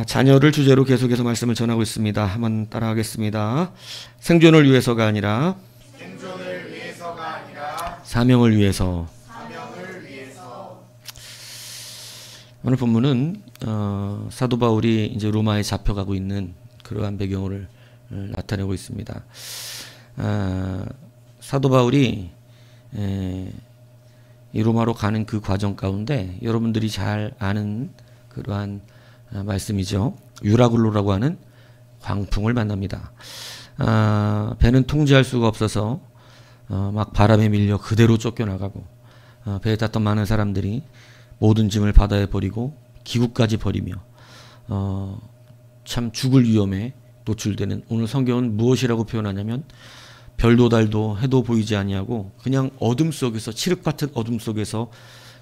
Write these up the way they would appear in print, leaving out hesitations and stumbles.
자녀를 주제로 계속해서 말씀을 전하고 있습니다. 한번 따라하겠습니다. 생존을 위해서가 아니라 사명을 위해서. 오늘 본문은 사도 바울이 이제 로마에 잡혀가고 있는 그러한 배경을 나타내고 있습니다. 사도 바울이 이 로마로 가는 그 과정 가운데 여러분들이 잘 아는 그러한 말씀이죠. 유라굴로라고 하는 광풍을 만납니다. 배는 통제할 수가 없어서 막 바람에 밀려 그대로 쫓겨나가고 배에 탔던 많은 사람들이 모든 짐을 바다에 버리고 기구까지 버리며 참 죽을 위험에 노출되는, 오늘 성경은 무엇이라고 표현하냐면 별도 달도 해도 보이지 아니하고 그냥 어둠 속에서, 칠흑 같은 어둠 속에서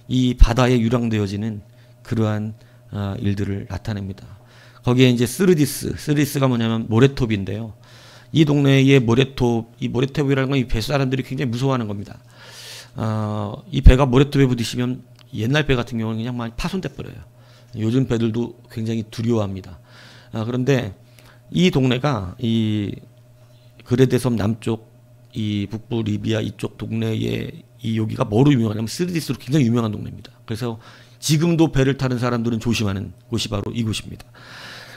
이 바다에 유랑되어지는 그러한 일들을 나타냅니다. 거기에 이제 스르디스가 뭐냐면 모래톱인데요. 이 동네의 모래톱, 이 모래톱이라는 건 이 배 사람들이 굉장히 무서워하는 겁니다. 이 배가 모래톱에 부딪히면 옛날 배 같은 경우는 그냥 많이 파손돼 버려요. 요즘 배들도 굉장히 두려워합니다. 그런데 이 동네가 이 그레데 섬 남쪽, 이 북부 리비아 이쪽 동네에 이 여기가 뭐로 유명하냐면 스르디스로 굉장히 유명한 동네입니다. 그래서 지금도 배를 타는 사람들은 조심하는 곳이 바로 이곳입니다.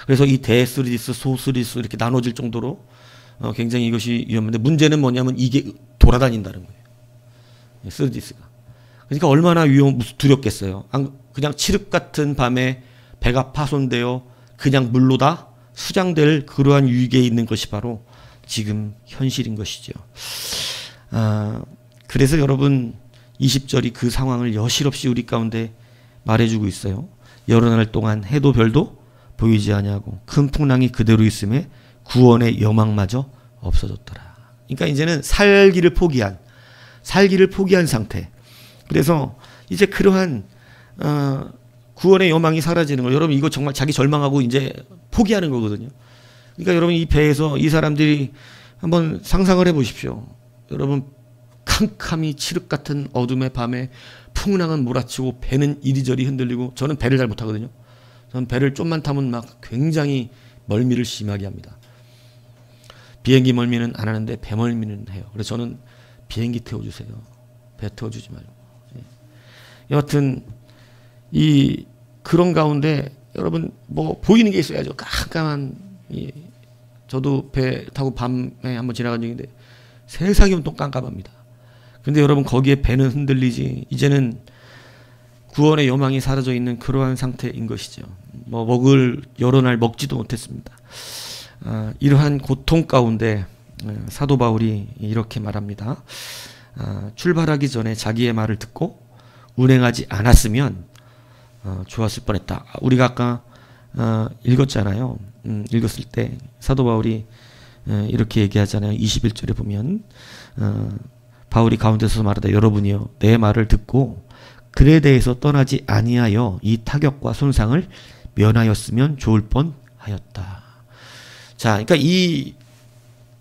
그래서 이 대스르디스, 소스르디스 이렇게 나눠질 정도로 굉장히 이것이 위험한데, 문제는 뭐냐면 이게 돌아다닌다는 거예요. 스르디스가. 그러니까 얼마나 두렵겠어요. 그냥 칠흑 같은 밤에 배가 파손되어 그냥 물로 다 수장될 그러한 위기에 있는 것이 바로 지금 현실인 것이죠. 그래서 여러분 20절이 그 상황을 여실없이 우리 가운데 말해주고 있어요. 여러 날 동안 해도 별도 보이지 아니하고 큰 풍랑이 그대로 있음에 구원의 여망마저 없어졌더라. 그러니까 이제는 살기를 포기한 상태. 그래서 이제 그러한 구원의 여망이 사라지는 거. 여러분 이거 정말 자기 절망하고 이제 포기하는 거거든요. 그러니까 여러분 이 배에서 이 사람들이 한번 상상을 해보십시오. 여러분 캄캄이 칠흑 같은 어둠의 밤에 풍랑은 몰아치고 배는 이리저리 흔들리고, 저는 배를 잘 못하거든요. 저는 배를 좀만 타면 막 굉장히 멀미를 심하게 합니다. 비행기 멀미는 안 하는데 배 멀미는 해요. 그래서 저는 비행기 태워주세요. 배 태워주지 말고. 여하튼 그런 가운데 여러분 뭐 보이는 게 있어야죠. 깜깜한 저도 배 타고 밤에 한번 지나간 적인데 세상이 온통 깜깜합니다. 근데 여러분 거기에 배는 흔들리지, 이제는 구원의 여망이 사라져 있는 그러한 상태인 것이죠. 뭐 먹을 여러 날 먹지도 못했습니다. 이러한 고통 가운데 사도 바울이 이렇게 말합니다. 출발하기 전에 자기의 말을 듣고 운행하지 않았으면 좋았을 뻔했다. 우리가 아까 읽었잖아요. 읽었을 때 사도 바울이 이렇게 얘기하잖아요. 21절에 보면 바울이 가운데서 말하다 여러분이요 내 말을 듣고 글에 대해서 떠나지 아니하여 이 타격과 손상을 면하였으면 좋을 뻔하였다. 자, 그러니까 이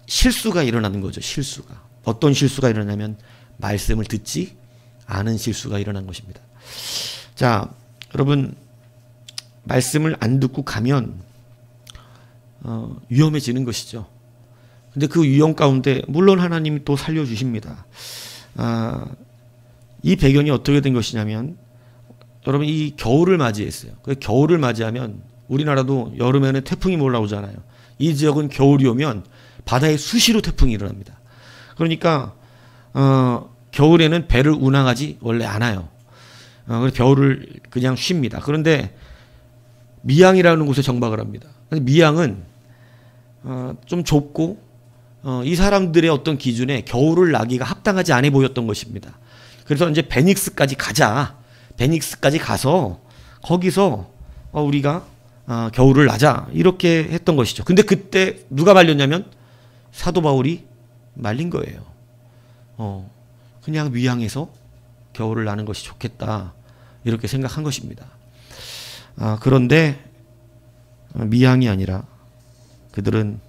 실수가 일어나는 거죠. 실수가. 어떤 실수가 일어나냐면 말씀을 듣지 않은 실수가 일어난 것입니다. 자, 여러분 말씀을 안 듣고 가면 위험해지는 것이죠. 근데 그 위험 가운데 물론 하나님이 또 살려주십니다. 이 배경이 어떻게 된 것이냐면, 여러분 이 겨울을 맞이했어요. 겨울을 맞이하면 우리나라도 여름에는 태풍이 올라오잖아요. 이 지역은 겨울이 오면 바다에 수시로 태풍이 일어납니다. 그러니까 겨울에는 배를 운항하지 원래 않아요. 그래서 겨울을 그냥 쉽니다. 그런데 미양이라는 곳에 정박을 합니다. 미양은 좀 좁고 이 사람들의 어떤 기준에 겨울을 나기가 합당하지 않아 보였던 것입니다. 그래서 이제 베닉스까지 가자. 베닉스까지 가서 거기서 우리가 겨울을 나자 이렇게 했던 것이죠. 근데 그때 누가 말렸냐면 사도 바울이 말린 거예요. 그냥 미양에서 겨울을 나는 것이 좋겠다 이렇게 생각한 것입니다. 그런데 미양이 아니라 그들은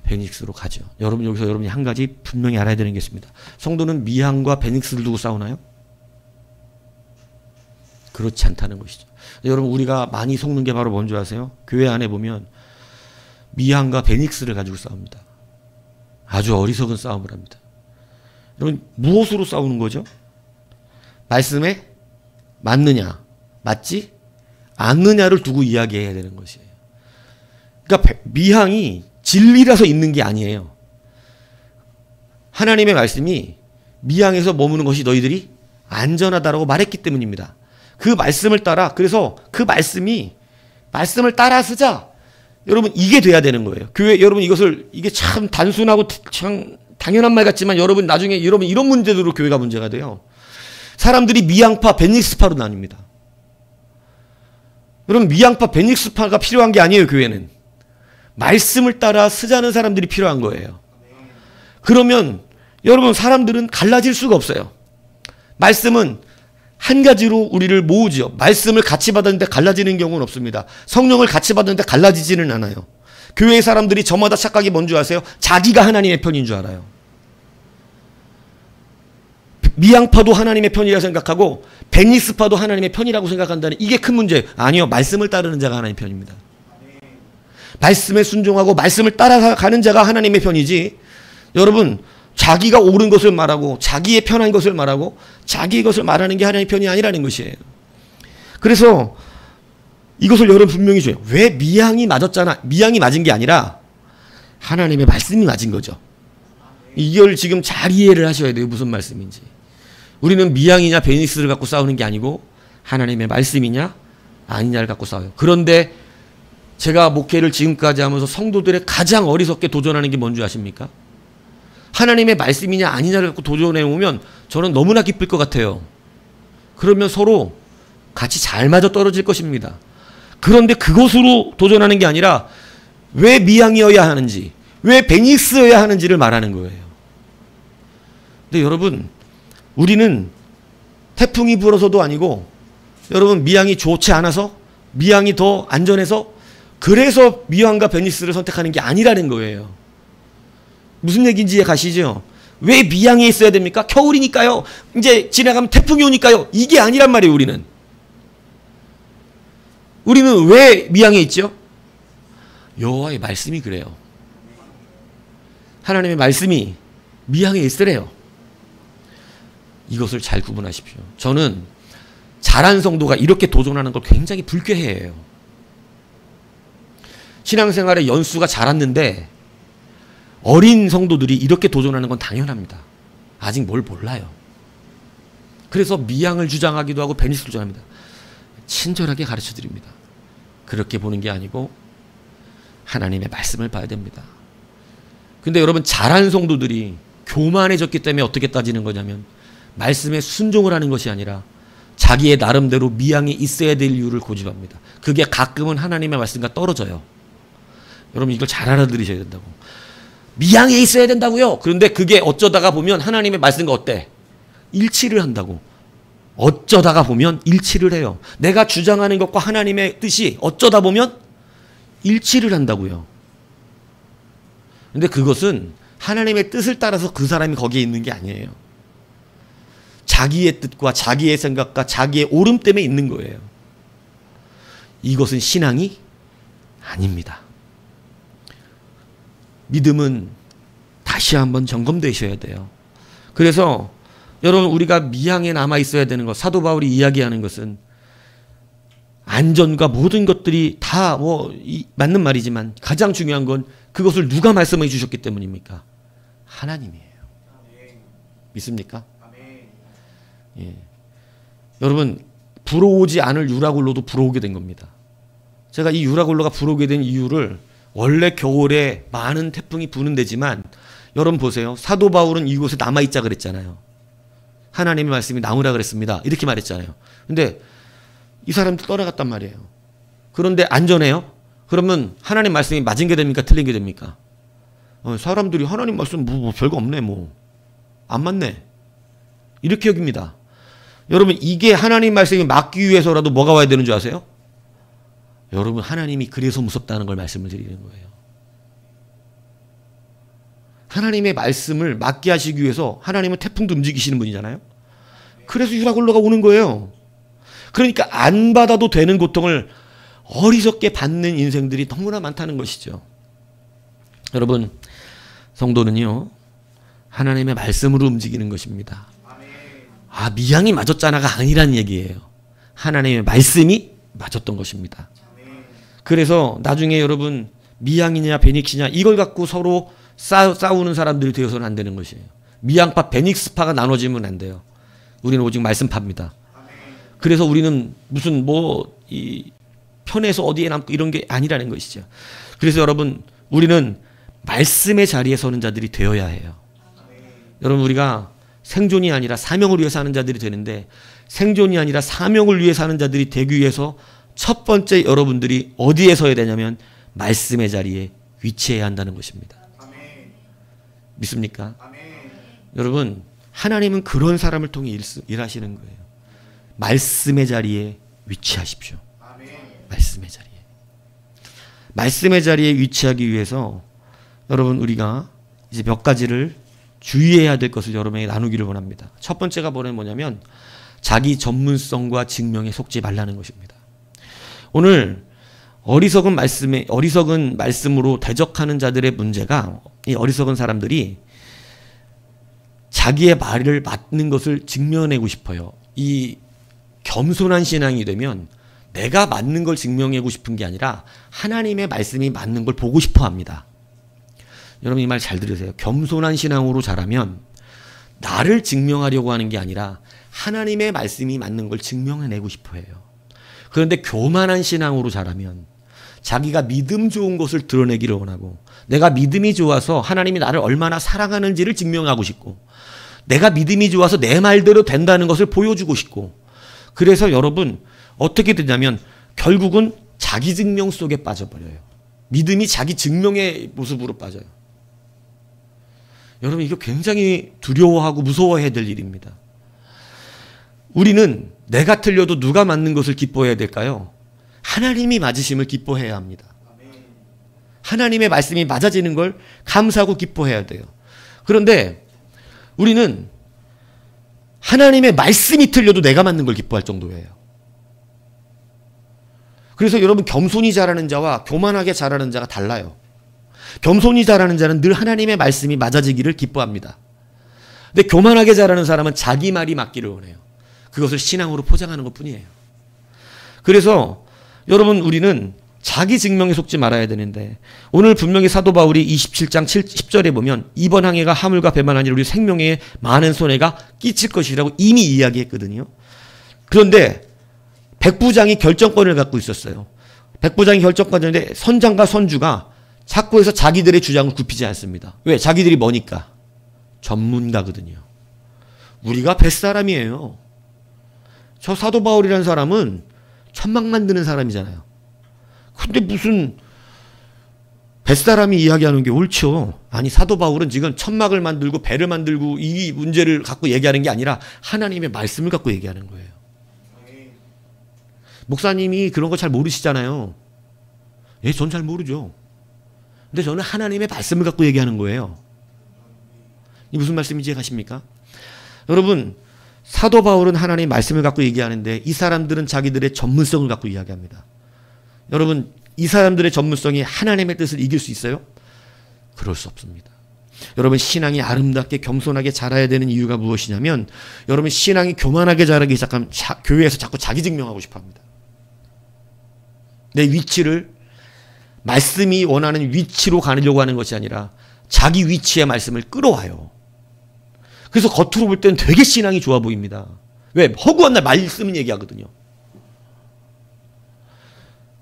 베닉스로 가죠. 여러분 여기서 여러분이 한 가지 분명히 알아야 되는 게 있습니다. 성도는 미양과 베닉스를 두고 싸우나요? 그렇지 않다는 것이죠. 여러분 우리가 많이 속는 게 바로 뭔지 아세요? 교회 안에 보면 미항과 베닉스를 가지고 싸웁니다. 아주 어리석은 싸움을 합니다. 여러분 무엇으로 싸우는 거죠? 말씀에 맞느냐 맞지 않느냐를 두고 이야기해야 되는 것이에요. 그러니까 미항이 진리라서 있는 게 아니에요. 하나님의 말씀이 미항에서 머무는 것이 너희들이 안전하다라고 말했기 때문입니다. 그 말씀을 따라, 그래서 그 말씀을 따라 쓰자. 여러분 이게 돼야 되는 거예요. 교회 여러분 이게 참 단순하고 참 당연한 말 같지만 여러분 나중에 여러분 이런 문제들로 교회가 문제가 돼요. 사람들이 미항파, 베닉스파로 나뉩니다. 여러분 미항파, 베닉스파가 필요한 게 아니에요. 교회는 말씀을 따라 쓰자는 사람들이 필요한 거예요. 그러면 여러분 사람들은 갈라질 수가 없어요. 말씀은 한 가지로 우리를 모으죠. 말씀을 같이 받았는데 갈라지는 경우는 없습니다. 성령을 같이 받았는데 갈라지지는 않아요. 교회의 사람들이 저마다 착각이 뭔지 아세요? 자기가 하나님의 편인 줄 알아요. 미항파도 하나님의 편이라고 생각하고 베니스파도 하나님의 편이라고 생각한다는 이게 큰 문제예요. 아니요. 말씀을 따르는 자가 하나님의 편입니다. 말씀에 순종하고 말씀을 따라가는 자가 하나님의 편이지. 여러분 자기가 옳은 것을 말하고 자기의 편한 것을 말하고 자기의 것을 말하는 게 하나님의 편이 아니라는 것이에요. 그래서 이것을 여러분 분명히 줘요. 왜 미항이 맞았잖아. 미항이 맞은 게 아니라 하나님의 말씀이 맞은 거죠. 이걸 지금 잘 이해를 하셔야 돼요. 무슨 말씀인지. 우리는 미항이냐 베니스를 갖고 싸우는 게 아니고 하나님의 말씀이냐 아니냐를 갖고 싸워요. 그런데 제가 목회를 지금까지 하면서 성도들의 가장 어리석게 도전하는 게 뭔지 아십니까? 하나님의 말씀이냐 아니냐를 갖고 도전해 오면 저는 너무나 기쁠 것 같아요. 그러면 서로 같이 잘 맞아 떨어질 것입니다. 그런데 그것으로 도전하는 게 아니라 왜 미항이어야 하는지, 왜 베니스여야 하는지를 말하는 거예요. 근데 여러분, 우리는 태풍이 불어서도 아니고, 여러분 미항이 좋지 않아서, 미항이 더 안전해서, 그래서 미항과 베니스를 선택하는 게 아니라는 거예요. 무슨 얘기인지 이해 가시죠? 왜 미항에 있어야 됩니까? 겨울이니까요. 이제 지나가면 태풍이 오니까요. 이게 아니란 말이에요, 우리는. 우리는 왜 미항에 있죠? 여호와의 말씀이 그래요. 하나님의 말씀이 미항에 있으래요. 이것을 잘 구분하십시오. 저는 잘한 성도가 이렇게 도전하는 걸 굉장히 불쾌해해요. 신앙생활의 연수가 자랐는데 어린 성도들이 이렇게 도전하는 건 당연합니다. 아직 뭘 몰라요. 그래서 미항을 주장하기도 하고 베니스를 주장합니다. 친절하게 가르쳐 드립니다. 그렇게 보는 게 아니고 하나님의 말씀을 봐야 됩니다. 근데 여러분 잘한 성도들이 교만해졌기 때문에 어떻게 따지는 거냐면 말씀에 순종을 하는 것이 아니라 자기의 나름대로 미항에 있어야 될 이유를 고집합니다. 그게 가끔은 하나님의 말씀과 떨어져요. 여러분 이걸 잘 알아들으셔야 된다고. 미항에 있어야 된다고요. 그런데 그게 어쩌다가 보면 하나님의 말씀과 어때? 일치를 한다고. 어쩌다가 보면 일치를 해요. 내가 주장하는 것과 하나님의 뜻이 어쩌다 보면 일치를 한다고요. 근데 그것은 하나님의 뜻을 따라서 그 사람이 거기에 있는 게 아니에요. 자기의 뜻과 자기의 생각과 자기의 옳음 때문에 있는 거예요. 이것은 신앙이 아닙니다. 믿음은 다시 한번 점검되셔야 돼요. 그래서 여러분 우리가 미항에 남아 있어야 되는 것, 사도 바울이 이야기하는 것은 안전과 모든 것들이 다 맞는 말이지만 가장 중요한 건 그것을 누가 말씀해 주셨기 때문입니까? 하나님이에요. 믿습니까? 예. 여러분 불어오지 않을 유라굴로도 불어오게 된 겁니다. 제가 이 유라굴로가 불어오게 된 이유를 원래 겨울에 많은 태풍이 부는 데지만 여러분 보세요. 사도 바울은 이곳에 남아있자 그랬잖아요. 하나님의 말씀이 남으라 그랬습니다. 이렇게 말했잖아요. 근데 이 사람들 떠나갔단 말이에요. 그런데 안전해요? 그러면 하나님 말씀이 맞은 게 됩니까? 틀린 게 됩니까? 사람들이 하나님 말씀 뭐 별거 없네 안 맞네 이렇게 여깁니다. 여러분 이게 하나님 말씀이 맞기 위해서라도 뭐가 와야 되는 줄 아세요? 여러분 하나님이 그래서 무섭다는 걸 말씀을 드리는 거예요. 하나님의 말씀을 맞게 하시기 위해서 하나님은 태풍도 움직이시는 분이잖아요. 그래서 유라굴로가 오는 거예요. 그러니까 안 받아도 되는 고통을 어리석게 받는 인생들이 너무나 많다는 것이죠. 여러분, 성도는요, 하나님의 말씀으로 움직이는 것입니다. 아, 미양이 맞았잖아가 아니란 얘기예요. 하나님의 말씀이 맞았던 것입니다. 그래서 나중에 여러분, 미양이냐 베닉스냐 이걸 갖고 서로 싸우는 사람들이 되어서는 안 되는 것이에요. 미양파 베닉스파가 나눠지면 안 돼요. 우리는 오직 말씀파입니다. 그래서 우리는 무슨 이 편에서 어디에 남고 이런 게 아니라는 것이죠. 그래서 여러분, 우리는 말씀의 자리에 서는 자들이 되어야 해요. 여러분, 우리가 생존이 아니라 사명을 위해 사는 자들이 되는데, 생존이 아니라 사명을 위해 사는 자들이 되기 위해서 첫 번째 여러분들이 어디에 서야 되냐면 말씀의 자리에 위치해야 한다는 것입니다. 믿습니까? 여러분, 하나님은 그런 사람을 통해 일하시는 거예요. 말씀의 자리에 위치하십시오. 말씀의 자리에. 말씀의 자리에 위치하기 위해서 여러분, 우리가 이제 몇 가지를 주의해야 될 것을 여러분에게 나누기를 원합니다. 첫 번째가 뭐냐면 자기 전문성과 증명에 속지 말라는 것입니다. 오늘 어리석은 말씀으로 대적하는 자들의 문제가, 이 어리석은 사람들이 자기의 말을 맞는 것을 증명해내고 싶어요. 이 겸손한 신앙이 되면 내가 맞는 걸 증명하고 싶은 게 아니라 하나님의 말씀이 맞는 걸 보고 싶어 합니다. 여러분, 이 말 잘 들으세요. 겸손한 신앙으로 자라면 나를 증명하려고 하는 게 아니라 하나님의 말씀이 맞는 걸 증명해내고 싶어 해요. 그런데 교만한 신앙으로 자라면 자기가 믿음 좋은 것을 드러내기를 원하고, 내가 믿음이 좋아서 하나님이 나를 얼마나 사랑하는지를 증명하고 싶고, 내가 믿음이 좋아서 내 말대로 된다는 것을 보여주고 싶고, 그래서 여러분 어떻게 되냐면 결국은 자기 증명 속에 빠져버려요. 믿음이 자기 증명의 모습으로 빠져요. 여러분, 이거 굉장히 두려워하고 무서워해야 될 일입니다. 우리는 내가 틀려도 누가 맞는 것을 기뻐해야 될까요? 하나님이 맞으심을 기뻐해야 합니다. 하나님의 말씀이 맞아지는 걸 감사하고 기뻐해야 돼요. 그런데 우리는 하나님의 말씀이 틀려도 내가 맞는 걸 기뻐할 정도예요. 그래서 여러분, 겸손히 자라는 자와 교만하게 자라는 자가 달라요. 겸손히 자라는 자는 늘 하나님의 말씀이 맞아지기를 기뻐합니다. 근데 교만하게 자라는 사람은 자기 말이 맞기를 원해요. 그것을 신앙으로 포장하는 것뿐이에요. 그래서 여러분, 우리는 자기 증명에 속지 말아야 되는데, 오늘 분명히 사도 바울이 27장 10절에 보면 이번 항해가 화물과 배만 아니라 우리 생명에 많은 손해가 끼칠 것이라고 이미 이야기했거든요. 그런데 백부장이 결정권을 갖고 있었어요. 백부장이 결정권인데 선장과 선주가 자꾸 해서 자기들의 주장을 굽히지 않습니다. 왜? 자기들이 뭐니까? 전문가거든요. 우리가 뱃사람이에요. 저 사도 바울이라는 사람은 천막 만드는 사람이잖아요. 근데 무슨 뱃사람이 이야기하는 게 옳죠. 아니, 사도 바울은 지금 천막을 만들고 배를 만들고 이 문제를 갖고 얘기하는 게 아니라 하나님의 말씀을 갖고 얘기하는 거예요. 목사님이 그런 거 잘 모르시잖아요. 예, 전 잘 모르죠. 근데 저는 하나님의 말씀을 갖고 얘기하는 거예요. 이 무슨 말씀인지 가십니까? 여러분, 사도 바울은 하나님의 말씀을 갖고 얘기하는데 이 사람들은 자기들의 전문성을 갖고 이야기합니다. 여러분, 이 사람들의 전문성이 하나님의 뜻을 이길 수 있어요? 그럴 수 없습니다. 여러분, 신앙이 아름답게 겸손하게 자라야 되는 이유가 무엇이냐면, 여러분, 신앙이 교만하게 자라기 시작하면 교회에서 자꾸 자기 증명하고 싶어 합니다. 내 위치를 말씀이 원하는 위치로 가려고 하는 것이 아니라 자기 위치의 말씀을 끌어와요. 그래서 겉으로 볼 때는 되게 신앙이 좋아 보입니다. 왜? 허구한 날 말씀을 얘기하거든요.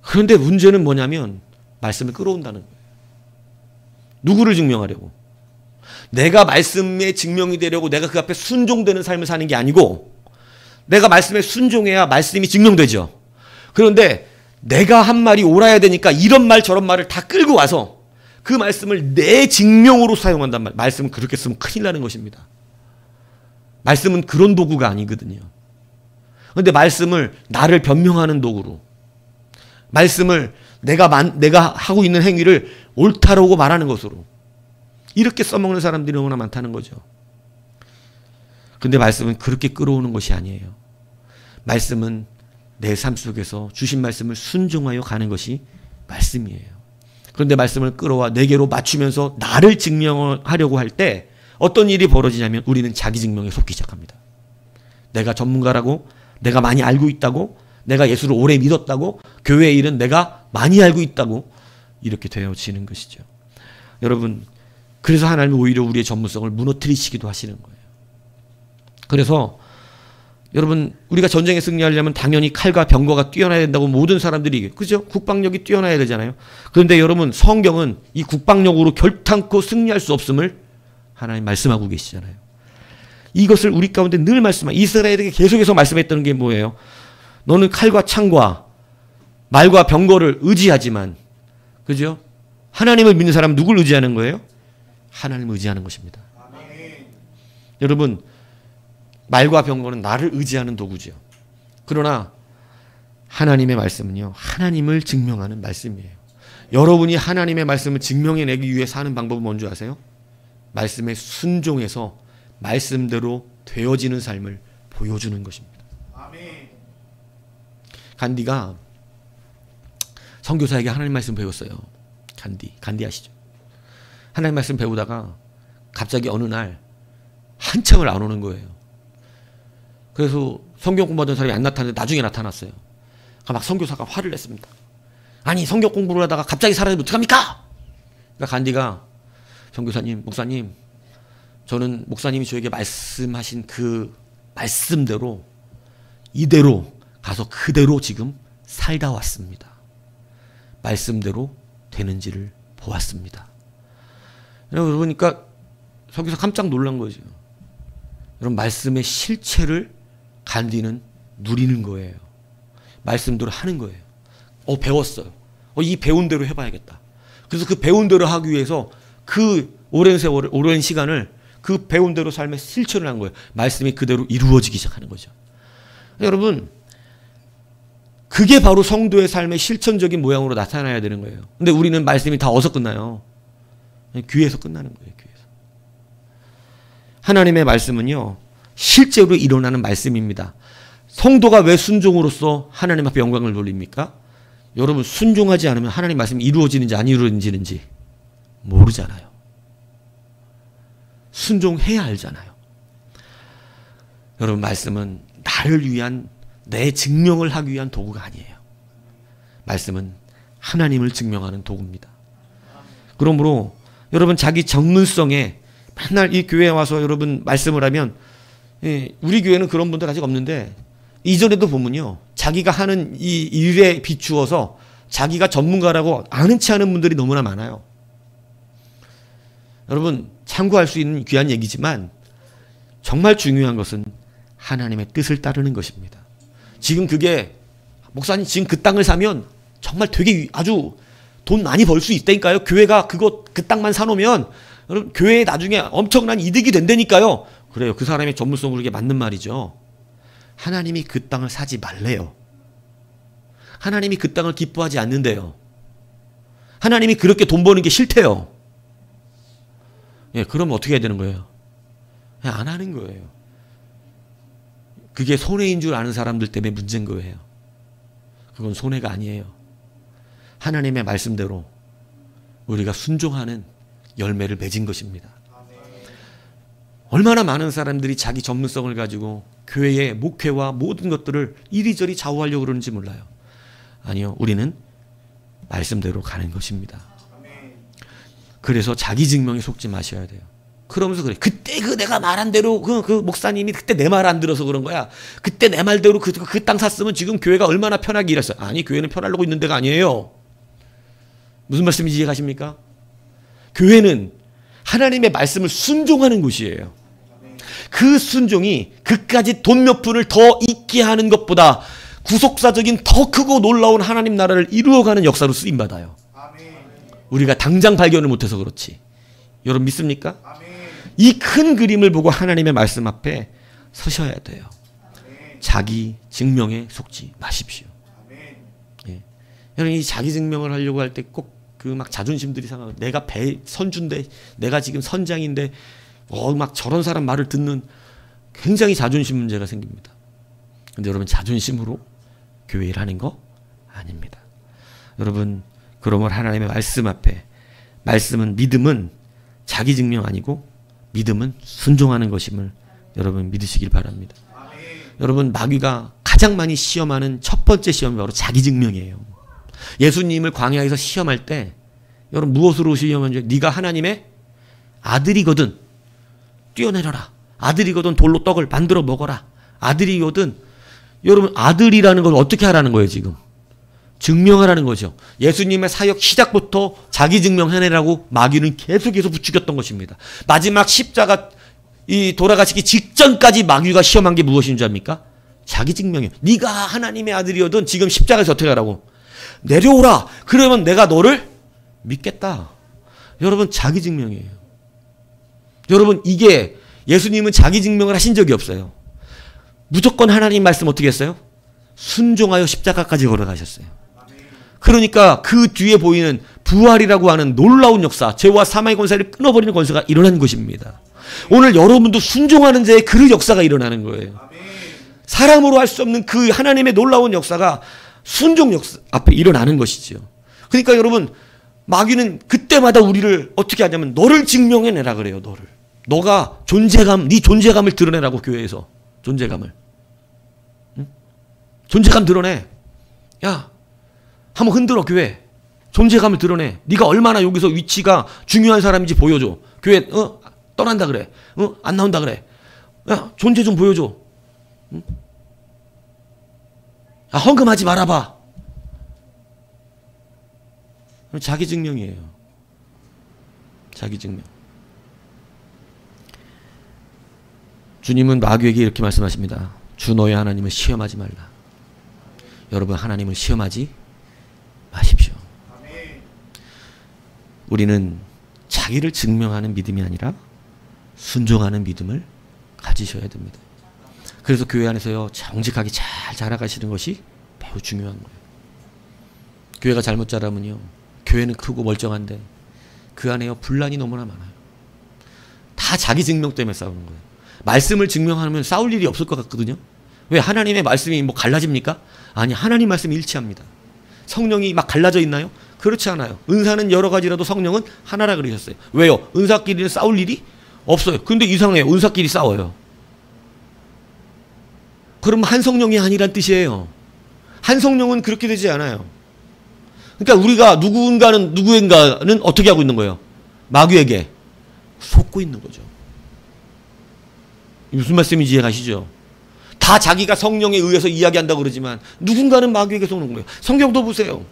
그런데 문제는 뭐냐면 말씀을 끌어온다는 거예요. 누구를 증명하려고? 내가 말씀에 증명이 되려고 내가 그 앞에 순종되는 삶을 사는 게 아니고, 내가 말씀에 순종해야 말씀이 증명되죠. 그런데 내가 한 말이 옳아야 되니까 이런 말 저런 말을 다 끌고 와서 그 말씀을 내 증명으로 사용한단 말이에요. 말씀은 그렇게 쓰면 큰일 나는 것입니다. 말씀은 그런 도구가 아니거든요. 그런데 말씀을 나를 변명하는 도구로, 말씀을 내가 하고 있는 행위를 옳다라고 말하는 것으로 이렇게 써먹는 사람들이 너무나 많다는 거죠. 그런데 말씀은 그렇게 끌어오는 것이 아니에요. 말씀은 내 삶 속에서 주신 말씀을 순종하여 가는 것이 말씀이에요. 그런데 말씀을 끌어와 내게로 맞추면서 나를 증명하려고 할 때 어떤 일이 벌어지냐면 우리는 자기 증명에 속기 시작합니다. 내가 전문가라고, 내가 많이 알고 있다고, 내가 예수를 오래 믿었다고, 교회의 일은 내가 많이 알고 있다고 이렇게 되어지는 것이죠. 여러분, 그래서 하나님은 오히려 우리의 전문성을 무너뜨리시기도 하시는 거예요. 그래서 여러분, 우리가 전쟁에 승리하려면 당연히 칼과 병거가 뛰어나야 된다고 모든 사람들이, 그죠? 국방력이 뛰어나야 되잖아요. 그런데 여러분, 성경은 이 국방력으로 결탄코 승리할 수 없음을 하나님 말씀하고 계시잖아요. 이것을 우리 가운데 늘 이스라엘에게 계속해서 말씀했던 게 뭐예요? 너는 칼과 창과 말과 병거를 의지하지만, 그죠? 하나님을 믿는 사람은 누굴 의지하는 거예요? 하나님을 의지하는 것입니다. 아멘. 여러분, 말과 병거는 나를 의지하는 도구죠. 그러나 하나님의 말씀은요, 하나님을 증명하는 말씀이에요. 여러분이 하나님의 말씀을 증명해내기 위해 사는 방법은 뭔지 아세요? 말씀에 순종해서 말씀대로 되어지는 삶을 보여주는 것입니다. 아멘. 간디가 선교사에게 하나님 말씀 배웠어요. 간디 아시죠? 하나님 말씀 배우다가 갑자기 어느 날 한참을 안 오는 거예요. 그래서 성경 공부하던 사람이 안 나타났는데 나중에 나타났어요. 막 선교사가 화를 냈습니다. 아니, 성경 공부를 하다가 갑자기 사라지면 어떡합니까? 그러니까 간디가, 선교사님, 목사님, 저는 목사님이 저에게 말씀하신 그 말씀대로 이대로 가서 그대로 지금 살다 왔습니다. 말씀대로 되는지를 보았습니다. 그러니까 선교사 깜짝 놀란 거죠. 여러분, 말씀의 실체를 간디는 누리는 거예요. 말씀대로 하는 거예요. 배웠어요. 이 배운 대로 해봐야겠다. 그래서 그 배운 대로 하기 위해서 그 오랜 시간을 그 배운 대로 삶의 실천을 한 거예요. 말씀이 그대로 이루어지기 시작하는 거죠. 여러분, 그게 바로 성도의 삶의 실천적인 모양으로 나타나야 되는 거예요. 근데 우리는 말씀이 다 어디서 끝나요? 귀에서 끝나는 거예요. 귀에서. 하나님의 말씀은요, 실제로 일어나는 말씀입니다. 성도가 왜 순종으로써 하나님 앞에 영광을 돌립니까? 여러분, 순종하지 않으면 하나님 말씀이 이루어지는지 안 이루어지는지 모르잖아요. 순종해야 알잖아요. 여러분, 말씀은 나를 위한, 내 증명을 하기 위한 도구가 아니에요. 말씀은 하나님을 증명하는 도구입니다. 그러므로 여러분, 자기 전문성에 맨날 이 교회에 와서 여러분 말씀을 하면, 우리 교회는 그런 분들 아직 없는데 이전에도 보면요, 자기가 하는 이 일에 비추어서 자기가 전문가라고 아는 체 하는 분들이 너무나 많아요. 여러분, 참고할 수 있는 귀한 얘기지만 정말 중요한 것은 하나님의 뜻을 따르는 것입니다. 지금 그게, 목사님 지금 그 땅을 사면 정말 되게 아주 돈 많이 벌 수 있다니까요. 교회가 그 땅만 사놓으면 여러분, 교회에 나중에 엄청난 이득이 된다니까요. 그래요. 그 사람의 전문성으로 그게 맞는 말이죠. 하나님이 그 땅을 사지 말래요. 하나님이 그 땅을 기뻐하지 않는데요. 하나님이 그렇게 돈 버는 게 싫대요. 그럼 어떻게 해야 되는 거예요? 안 하는 거예요. 그게 손해인 줄 아는 사람들 때문에 문제인 거예요. 그건 손해가 아니에요. 하나님의 말씀대로 우리가 순종하는 열매를 맺은 것입니다. 얼마나 많은 사람들이 자기 전문성을 가지고 교회의 목회와 모든 것들을 이리저리 좌우하려고 그러는지 몰라요. 아니요, 우리는 말씀대로 가는 것입니다. 그래서 자기 증명에 속지 마셔야 돼요. 그러면서 그래, 그때 내가 말한 대로 그 목사님이 그때 내 말 안 들어서 그런 거야. 그때 내 말대로 그 땅 샀으면 지금 교회가 얼마나 편하게 일했어요. 아니, 교회는 편하려고 있는 데가 아니에요. 무슨 말씀인지 이해가십니까? 교회는 하나님의 말씀을 순종하는 곳이에요. 그 순종이 그까지 돈 몇 푼을 더 있게 하는 것보다 구속사적인 더 크고 놀라운 하나님 나라를 이루어가는 역사로 쓰임받아요. 우리가 당장 발견을 못해서 그렇지. 여러분 믿습니까? 이 큰 그림을 보고 하나님의 말씀 앞에 서셔야 돼요. 자기 증명에 속지 마십시오. 예. 여러분, 이 자기 증명을 하려고 할 때 꼭 그 막 자존심들이 상하고, 내가 선주인데, 내가 지금 선장인데, 막 저런 사람 말을 듣는 굉장히 자존심 문제가 생깁니다. 근데 여러분, 자존심으로 교회 일하는 거 아닙니다. 여러분, 그러므로 하나님의 말씀 앞에, 말씀은, 믿음은 자기 증명 아니고 믿음은 순종하는 것임을 여러분 믿으시길 바랍니다. 여러분, 마귀가 가장 많이 시험하는 첫 번째 시험이 바로 자기 증명이에요. 예수님을 광야에서 시험할 때 여러분 무엇으로 시험하는지, 네가 하나님의 아들이거든 뛰어내려라. 아들이거든 돌로 떡을 만들어 먹어라. 아들이거든. 여러분, 아들이라는 걸 어떻게 하라는 거예요? 지금 증명하라는 거죠. 예수님의 사역 시작부터 자기 증명해내라고 마귀는 계속해서 부추겼던 것입니다. 마지막 십자가 돌아가시기 직전까지 마귀가 시험한 게 무엇인 줄 압니까? 자기 증명이에요. 네가 하나님의 아들이거든 지금 십자가에서 어떻게 하라고? 내려오라. 그러면 내가 너를 믿겠다. 여러분, 자기 증명이에요. 여러분, 이게 예수님은 자기 증명을 하신 적이 없어요. 무조건 하나님 말씀 어떻게 했어요? 순종하여 십자가까지 걸어가셨어요. 그러니까 그 뒤에 보이는 부활이라고 하는 놀라운 역사, 죄와 사망의 권세를 끊어버리는 권세가 일어난 것입니다. 오늘 여러분도 순종하는 자의 그 역사가 일어나는 거예요. 사람으로 할 수 없는 그 하나님의 놀라운 역사가 순종 역사 앞에 일어나는 것이죠. 그러니까 여러분, 마귀는 그때마다 우리를 어떻게 하냐면 너를 증명해내라 그래요. 너가 존재감, 네 존재감을 드러내라고. 교회에서 존재감을, 응? 존재감 드러내. 야, 한번 흔들어. 교회 존재감을 드러내. 네가 얼마나 여기서 위치가 중요한 사람인지 보여줘. 교회 떠난다 그래, 안 나온다 그래, 야 존재 좀 보여줘. 응? 야, 헌금하지 말아봐. 자기 증명이에요. 자기 증명. 주님은 마귀에게 이렇게 말씀하십니다. 주 너의 하나님을 시험하지 말라. 여러분, 하나님을 시험하지 마십시오. 우리는 자기를 증명하는 믿음이 아니라 순종하는 믿음을 가지셔야 됩니다. 그래서 교회 안에서요, 정직하게 잘 자라가시는 것이 매우 중요한 거예요. 교회가 잘못 자라면요, 교회는 크고 멀쩡한데 그 안에요 분란이 너무나 많아요. 다 자기 증명 때문에 싸우는 거예요. 말씀을 증명하면 싸울 일이 없을 것 같거든요. 왜? 하나님의 말씀이 뭐 갈라집니까? 아니, 하나님 말씀이 일치합니다. 성령이 막 갈라져 있나요? 그렇지 않아요. 은사는 여러 가지라도 성령은 하나라 그러셨어요. 왜요? 은사끼리는 싸울 일이 없어요. 근데 이상해요. 은사끼리 싸워요. 그럼 한 성령이 아니란 뜻이에요. 한 성령은 그렇게 되지 않아요. 그러니까 우리가 누구인가는 어떻게 하고 있는 거예요? 마귀에게 속고 있는 거죠. 무슨 말씀인지 이해가시죠? 다 자기가 성령에 의해서 이야기한다고 그러지만 누군가는 마귀에게 속는 거예요. 성경도 보세요.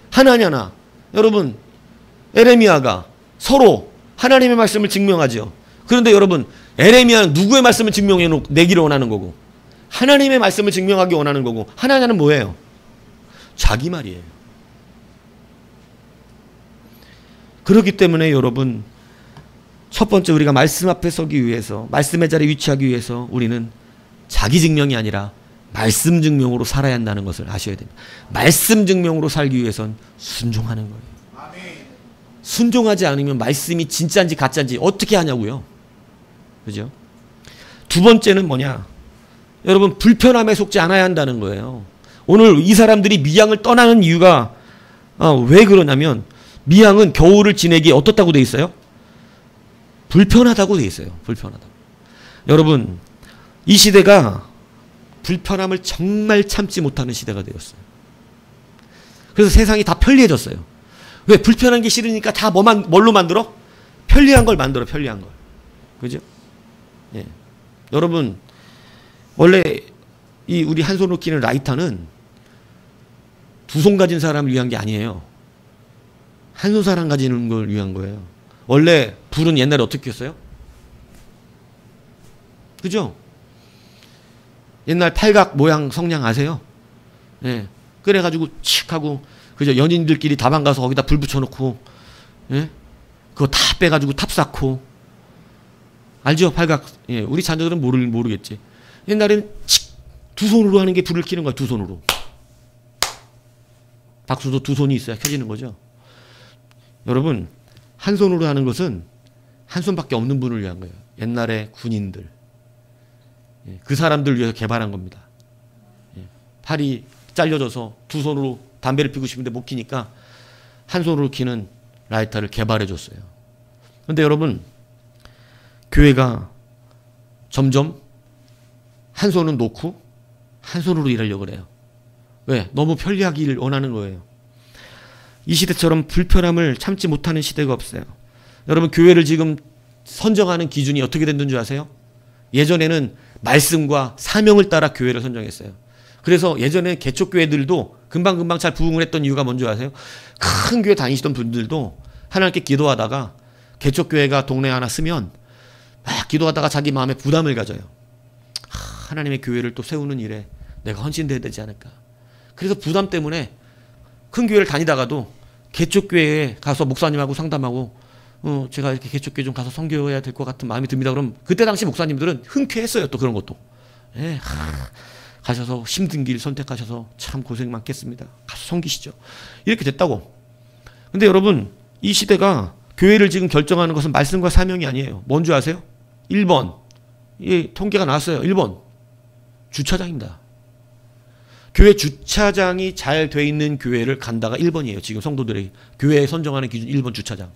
하나냐나. 여러분, 에레미야가 서로 하나님의 말씀을 증명하죠. 그런데 여러분, 에레미야는 누구의 말씀을 내기를 원하는 거고, 하나님의 말씀을 증명하기 원하는 거고, 하나냐는 뭐예요? 자기 말이에요. 그렇기 때문에 여러분, 첫 번째 우리가 말씀 앞에 서기 위해서, 말씀의 자리에 위치하기 위해서 우리는 자기 증명이 아니라 말씀 증명으로 살아야 한다는 것을 아셔야 됩니다. 말씀 증명으로 살기 위해선 순종하는 거예요. 아멘. 순종하지 않으면 말씀이 진짜인지 가짜인지 어떻게 하냐고요. 그죠? 두 번째는 뭐냐? 여러분, 불편함에 속지 않아야 한다는 거예요. 오늘 이 사람들이 미양을 떠나는 이유가 왜 그러냐면, 미양은 겨울을 지내기 어떻다고 돼 있어요? 불편하다고 돼 있어요. 불편하다고. 여러분, 이 시대가 불편함을 정말 참지 못하는 시대가 되었어요. 그래서 세상이 다 편리해졌어요. 왜? 불편한 게 싫으니까 다 뭘로 만들어? 편리한 걸 만들어. 편리한 걸. 그죠? 예. 여러분, 원래 우리 한 손으로 끼는 라이터는 두 손 가진 사람을 위한 게 아니에요. 한 손 사람 가지는 걸 위한 거예요. 원래 불은 옛날에 어떻게 켰어요? 그죠? 옛날 팔각 모양 성냥 아세요? 예. 그래가지고 칙 하고, 그죠? 연인들끼리 다방 가서 거기다 불 붙여놓고, 예? 그거 다 빼가지고 탑 쌓고. 알죠? 팔각. 예. 우리 자녀들은 모르겠지. 옛날에는 칙! 두 손으로 하는 게 불을 켜는 거야. 두 손으로. 박수도 두 손이 있어야 켜지는 거죠. 여러분, 한 손으로 하는 것은 한 손밖에 없는 분을 위한 거예요. 옛날에 군인들. 그 사람들 위해서 개발한 겁니다. 팔이 잘려져서 두 손으로 담배를 피우고 싶은데 못 키니까 한 손으로 키는 라이터를 개발해 줬어요. 그런데 여러분, 교회가 점점 한 손은 놓고 한 손으로 일하려고 그래요. 왜? 너무 편리하기를 원하는 거예요. 이 시대처럼 불편함을 참지 못하는 시대가 없어요. 여러분, 교회를 지금 선정하는 기준이 어떻게 됐는 줄 아세요? 예전에는 말씀과 사명을 따라 교회를 선정했어요. 그래서 예전에 개척교회들도 금방금방 잘 부흥을 했던 이유가 뭔지 아세요? 큰 교회 다니시던 분들도 하나님께 기도하다가 개척교회가 동네 하나 쓰면 막 기도하다가 자기 마음에 부담을 가져요. 하나님의 교회를 또 세우는 일에 내가 헌신돼야 되지 않을까. 그래서 부담 때문에 큰 교회를 다니다가도 개척교회에 가서 목사님하고 상담하고 제가 이렇게 개척교회 좀 가서 선교해야 될 것 같은 마음이 듭니다. 그럼 그때 당시 목사님들은 흔쾌했어요. 또 그런 것도. 예, 가셔서 힘든 길 선택하셔서 참 고생 많겠습니다. 가서 섬기시죠. 이렇게 됐다고. 근데 여러분, 이 시대가 교회를 지금 결정하는 것은 말씀과 사명이 아니에요. 뭔지 아세요? 1번. 이 통계가 나왔어요. 1번. 주차장입니다. 교회 주차장이 잘 돼 있는 교회를 간다가 1번이에요. 지금 성도들이 교회에 선정하는 기준 1번 주차장.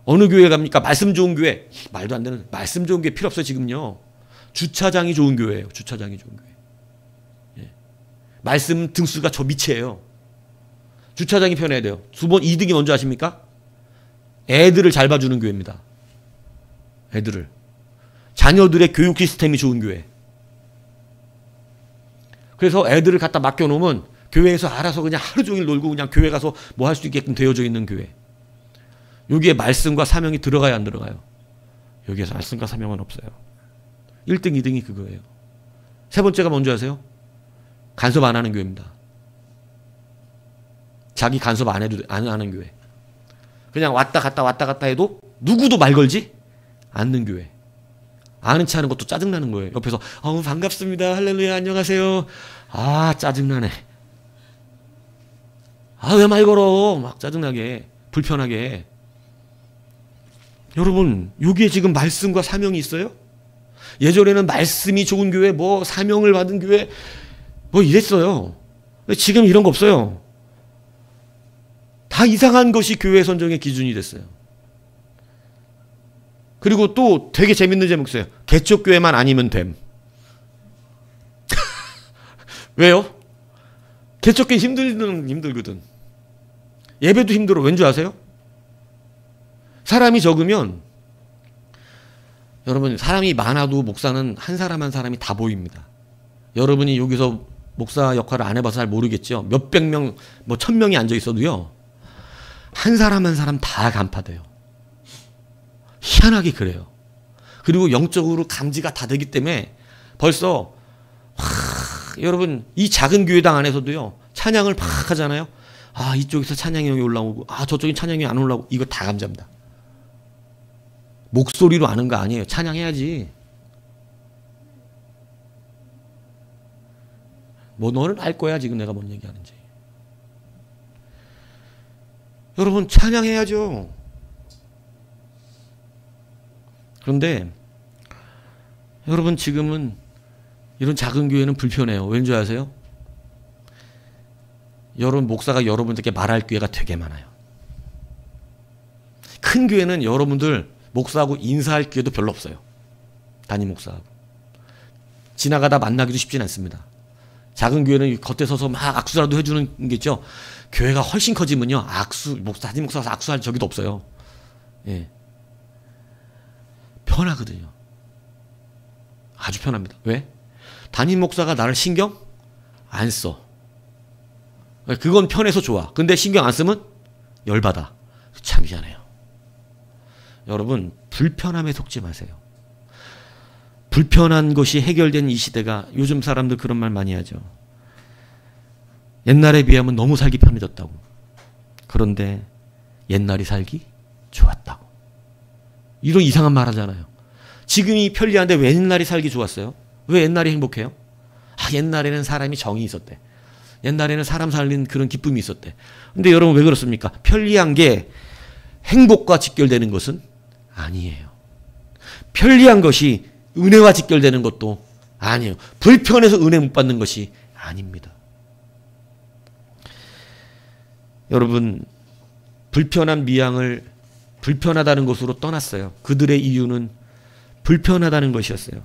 어느 교회 갑니까? 말씀 좋은 교회. 말도 안 되는 말씀 좋은 교회 필요 없어요. 지금요. 주차장이 좋은 교회예요. 주차장이 좋은 교회. 예. 말씀 등수가 저 밑이에요. 주차장이 편해야 돼요. 두 번 2등이 뭔지 아십니까? 애들을 잘 봐주는 교회입니다. 애들을. 자녀들의 교육 시스템이 좋은 교회. 그래서 애들을 갖다 맡겨놓으면 교회에서 알아서 그냥 하루 종일 놀고 그냥 교회 가서 뭐 할 수 있게끔 되어져 있는 교회. 여기에 말씀과 사명이 들어가야 안 들어가요? 여기에서 말씀과 사명은 없어요. 1등, 2등이 그거예요. 세 번째가 뭔지 아세요? 간섭 안 하는 교회입니다. 자기 간섭 안 하는 교회. 그냥 왔다 갔다 해도 누구도 말 걸지 않는 교회. 아는 체 하는 것도 짜증나는 거예요. 옆에서 반갑습니다. 할렐루야 안녕하세요. 짜증나네. 왜 말 걸어. 막 짜증나게 불편하게. 여러분, 여기에 지금 말씀과 사명이 있어요? 예전에는 말씀이 좋은 교회, 사명을 받은 교회, 이랬어요. 지금 이런 거 없어요. 다 이상한 것이 교회 선정의 기준이 됐어요. 그리고 또 되게 재밌는 제목 있어요. 개척교회만 아니면 됨. 왜요? 개척교회 힘들거든. 예배도 힘들어. 왠지 아세요? 사람이 적으면, 여러분, 사람이 많아도 목사는 한 사람 한 사람이 다 보입니다. 여러분이 여기서 목사 역할을 안 해봐서 잘 모르겠죠. 몇백 명, 1000명이 앉아 있어도요, 한 사람 한 사람 다 간파돼요. 희한하게 그래요. 그리고 영적으로 감지가 다 되기 때문에 벌써 여러분, 이 작은 교회당 안에서도요, 찬양을 막 하잖아요. 이쪽에서 찬양이 올라오고 저쪽에 찬양이 안 올라오고 이거 다 감지합니다. 목소리로 아는 거 아니에요. 찬양해야지. 너는 알 거야 지금 내가 뭔 얘기하는지. 여러분, 찬양해야죠. 그런데 여러분, 지금은 이런 작은 교회는 불편해요. 왠지 아세요? 여러분, 목사가 여러분들께 말할 기회가 되게 많아요. 큰 교회는 여러분들 목사하고 인사할 기회도 별로 없어요. 담임 목사하고. 지나가다 만나기도 쉽진 않습니다. 작은 교회는 겉에 서서 막 악수라도 해주는 게 있죠. 교회가 훨씬 커지면요, 담임 목사 와서 악수할 적이도 없어요. 예. 편하거든요. 아주 편합니다. 왜? 담임 목사가 나를 신경 안 써. 그건 편해서 좋아. 근데 신경 안 쓰면 열받아. 참 미안해요. 여러분, 불편함에 속지 마세요. 불편한 것이 해결된 이 시대가, 요즘 사람들 그런 말 많이 하죠. 옛날에 비하면 너무 살기 편해졌다고. 그런데 옛날이 살기 좋았다고. 이런 이상한 말 하잖아요. 지금이 편리한데 왜 옛날이 살기 좋았어요? 왜 옛날이 행복해요? 옛날에는 사람이 정이 있었대. 옛날에는 사람 살린 그런 기쁨이 있었대. 근데 여러분, 왜 그렇습니까? 편리한 게 행복과 직결되는 것은 아니에요. 편리한 것이 은혜와 직결되는 것도 아니에요. 불편해서 은혜 못 받는 것이 아닙니다. 여러분, 불편한 미양을 불편하다는 것으로 떠났어요. 그들의 이유는 불편하다는 것이었어요.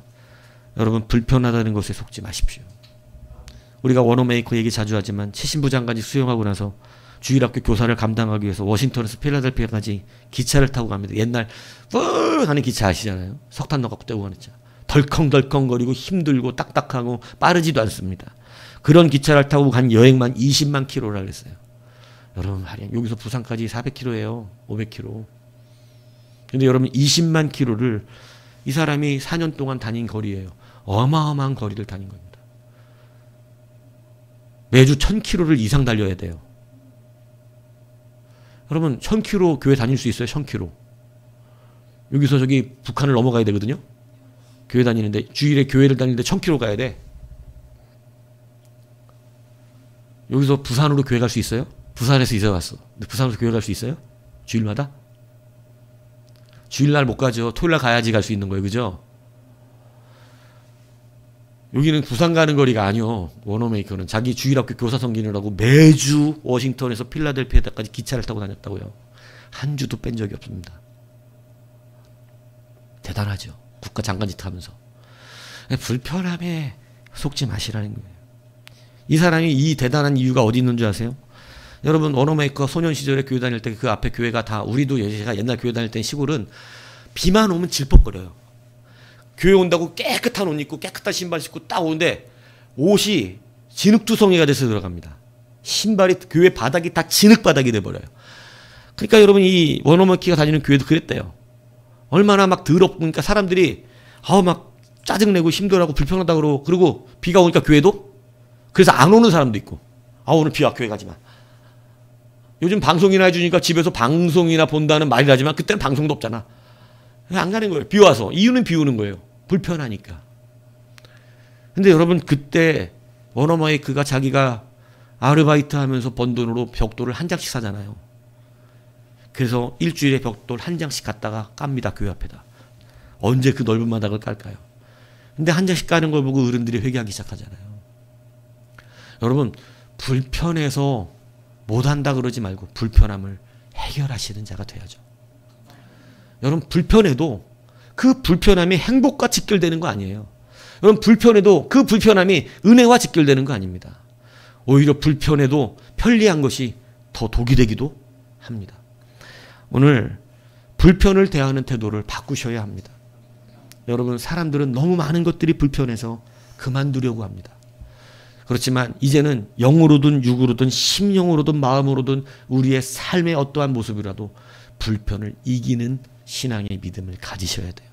여러분, 불편하다는 것에 속지 마십시오. 우리가 원어메이커 얘기 자주 하지만 최신부 장관이 수용하고 나서 주일학교 교사를 감당하기 위해서 워싱턴에서 필라델피아까지 기차를 타고 갑니다. 옛날 뿌 하는 기차 아시잖아요. 석탄 넣어갖고 떼고 가는 차. 덜컹덜컹거리고 힘들고 딱딱하고 빠르지도 않습니다. 그런 기차를 타고 간 여행만 20만 킬로라 그랬어요. 여러분, 여기서 부산까지 400km예요. 500km. 근데 여러분, 20만 킬로를 이 사람이 4년 동안 다닌 거리예요. 어마어마한 거리를 다닌 겁니다. 매주 1000km를 이상 달려야 돼요. 여러분, 1000km 교회 다닐 수 있어요? 1000km. 여기서 저기 북한을 넘어가야 되거든요. 교회 다니는데, 주일에 교회를 다니는데 1000km 가야 돼. 여기서 부산으로 교회 갈 수 있어요? 부산에서 이사 왔어. 근데 부산으로 교회 갈 수 있어요? 주일마다? 주일날 못 가죠. 토요일날 가야지 갈 수 있는 거예요. 그죠? 여기는 부산 가는 거리가 아니요. 원어메이커는 자기 주일학교 교사 섬기느라고 매주 워싱턴에서 필라델피아까지 기차를 타고 다녔다고요. 한 주도 뺀 적이 없습니다. 대단하죠. 국가 장관짓 하면서. 불편함에 속지 마시라는 거예요. 이 사람이 이 대단한 이유가 어디 있는 줄 아세요? 여러분, 원어메이커 소년 시절에 교회 다닐 때 그 앞에 교회가 다, 우리도 제가 옛날 교회 다닐 때 시골은 비만 오면 질퍽거려요. 교회 온다고 깨끗한 옷 입고 깨끗한 신발 신고 딱 오는데 옷이 진흙투성이가 돼서 들어갑니다. 신발이 교회 바닥이 다 진흙바닥이 돼버려요. 그러니까 여러분, 이 원어머키가 다니는 교회도 그랬대요. 얼마나 막 더럽으니까 사람들이 막 짜증내고 힘들어하고 불편하다고 그러고, 그리고 비가 오니까 교회도 그래서 안 오는 사람도 있고, 오늘 비 와 교회 가지 마. 요즘 방송이나 해주니까 집에서 방송이나 본다는 말이라지만 그때는 방송도 없잖아. 안 가는 거예요. 비 와서. 이유는 비 오는 거예요. 불편하니까. 근데 여러분, 그때 원어마이크가 자기가 아르바이트 하면서 번 돈으로 벽돌을 한 장씩 사잖아요. 그래서 일주일에 벽돌 한 장씩 갖다가 깝니다. 교회 앞에다. 언제 그 넓은 마당을 깔까요? 근데 한 장씩 까는 걸 보고 어른들이 회개하기 시작하잖아요. 여러분, 불편해서 못한다 그러지 말고 불편함을 해결하시는 자가 돼야죠. 여러분, 불편해도 그 불편함이 행복과 직결되는 거 아니에요. 여러분, 불편해도 그 불편함이 은혜와 직결되는 거 아닙니다. 오히려 불편해도 편리한 것이 더 독이 되기도 합니다. 오늘 불편을 대하는 태도를 바꾸셔야 합니다. 여러분, 사람들은 너무 많은 것들이 불편해서 그만두려고 합니다. 그렇지만 이제는 영으로든 육으로든 심령으로든 마음으로든 우리의 삶의 어떠한 모습이라도 불편을 이기는 신앙의 믿음을 가지셔야 돼요.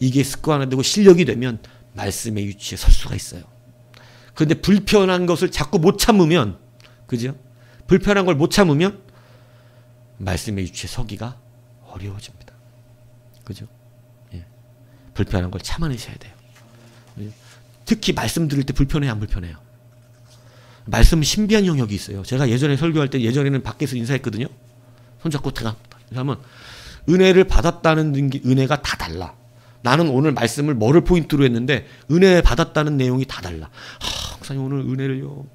이게 습관화되고 실력이 되면 말씀의 위치에 설 수가 있어요. 그런데 불편한 것을 자꾸 못 참으면, 그죠? 불편한 걸 못 참으면 말씀의 위치에 서기가 어려워집니다. 그죠? 예. 불편한 걸 참아내셔야 돼요. 그죠? 특히 말씀 들을 때 불편해요, 안 불편해요? 말씀은 신비한 영역이 있어요. 제가 예전에 설교할 때, 예전에는 밖에서 인사했거든요. 손잡고 제가 하면 은혜를 받았다는 은혜가 다 달라. 나는 오늘 말씀을 뭐를 포인트로 했는데 은혜 받았다는 내용이 다 달라. 목사님 오늘 은혜를요.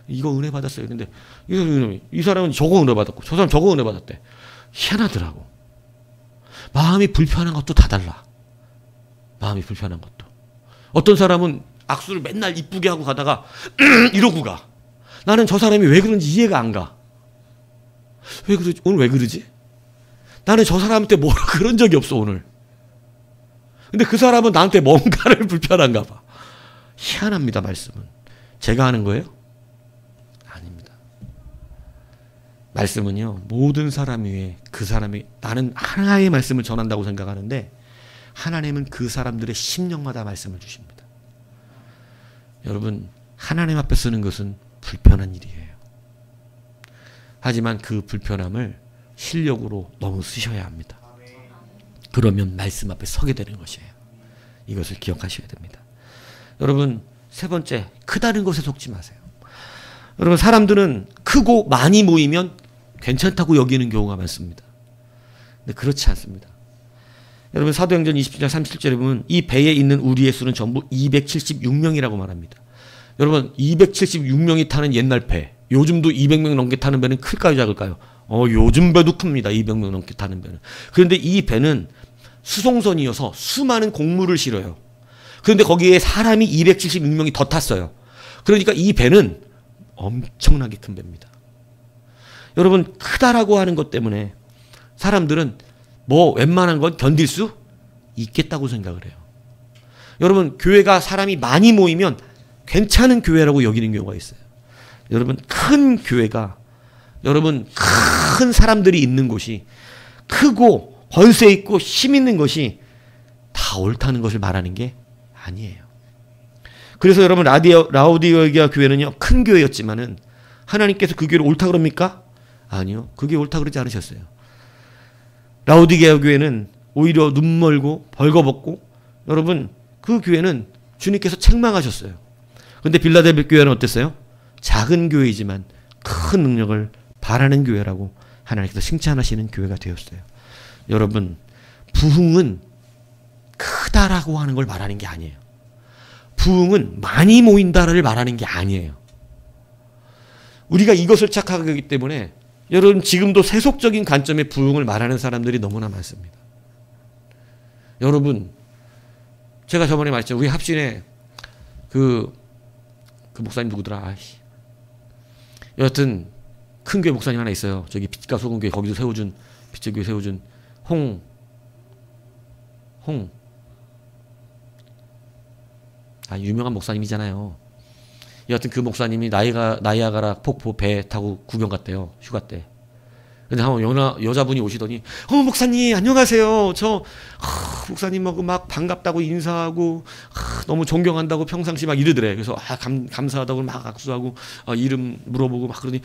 이거 은혜 받았어요. 근데 이 사람은 저거 은혜 받았고 저 사람 저거 은혜 받았대. 희한하더라고. 마음이 불편한 것도 다 달라. 마음이 불편한 것도. 어떤 사람은 악수를 맨날 이쁘게 하고 가다가 이러고 가. 나는 저 사람이 왜 그런지 이해가 안 가. 왜 그러지? 오늘 왜 그러지? 나는 저 사람한테 뭐라 그런 적이 없어 오늘. 근데 그 사람은 나한테 뭔가를 불편한가 봐. 희한합니다. 말씀은. 제가 하는 거예요? 아닙니다. 말씀은요, 모든 사람 위에 그 사람이, 나는 하나의 말씀을 전한다고 생각하는데 하나님은 그 사람들의 심령마다 말씀을 주십니다. 여러분, 하나님 앞에 쓰는 것은 불편한 일이에요. 하지만 그 불편함을 실력으로 너무 쓰셔야 합니다. 그러면 말씀 앞에 서게 되는 것이에요. 이것을 기억하셔야 됩니다. 여러분, 세 번째, 크다는 것에 속지 마세요. 여러분, 사람들은 크고 많이 모이면 괜찮다고 여기는 경우가 많습니다. 근데 그렇지 않습니다. 여러분 사도행전 27장 37절에 보면 이 배에 있는 우리의 수는 전부 276명이라고 말합니다. 여러분 276명이 타는 옛날 배, 요즘도 200명 넘게 타는 배는 클까요 작을까요? 요즘 배도 큽니다. 200명 넘게 타는 배는. 그런데 이 배는 수송선이어서 수많은 곡물을 실어요. 그런데 거기에 사람이 276명이 더 탔어요. 그러니까 이 배는 엄청나게 큰 배입니다. 여러분 크다라고 하는 것 때문에 사람들은 뭐 웬만한 건 견딜 수 있겠다고 생각을 해요. 여러분 교회가 사람이 많이 모이면 괜찮은 교회라고 여기는 경우가 있어요. 여러분 큰 교회가, 여러분 큰 사람들이 있는 곳이, 크고 권세 있고 힘 있는 것이 다 옳다는 것을 말하는 게 아니에요. 그래서 여러분 라오디게아 교회는요 큰 교회였지만은 하나님께서 그 교회를 옳다 그럽니까? 아니요. 그게 옳다 그러지 않으셨어요. 라오디게아 교회는 오히려 눈멀고 벌거벗고, 여러분 그 교회는 주님께서 책망하셨어요. 그런데 빌라델비아 교회는 어땠어요? 작은 교회이지만 큰 능력을 바라는 교회라고 하나님께서 칭찬하시는 교회가 되었어요. 여러분 부흥은 크다라고 하는 걸 말하는 게 아니에요. 부흥은 많이 모인다를 말하는 게 아니에요. 우리가 이것을 착각하기 때문에 여러분 지금도 세속적인 관점의 부흥을 말하는 사람들이 너무나 많습니다. 여러분 제가 저번에 말했죠. 우리 합신에 그 목사님 누구더라? 여하튼 큰 교회 목사님 하나 있어요. 저기 빛과 소금 교회 거기서 세워준, 빛의 교회 세워준 유명한 목사님이잖아요. 여하튼 그 목사님이 나이아가라 폭포 배 타고 구경 갔대요. 휴가 때. 근데 한번 여자분이 오시더니 목사님 안녕하세요. 저 목사님하고 막 반갑다고 인사하고 너무 존경한다고 평상시 막 이러더래. 그래서 감사하다고 막 악수하고 이름 물어보고 막 그러니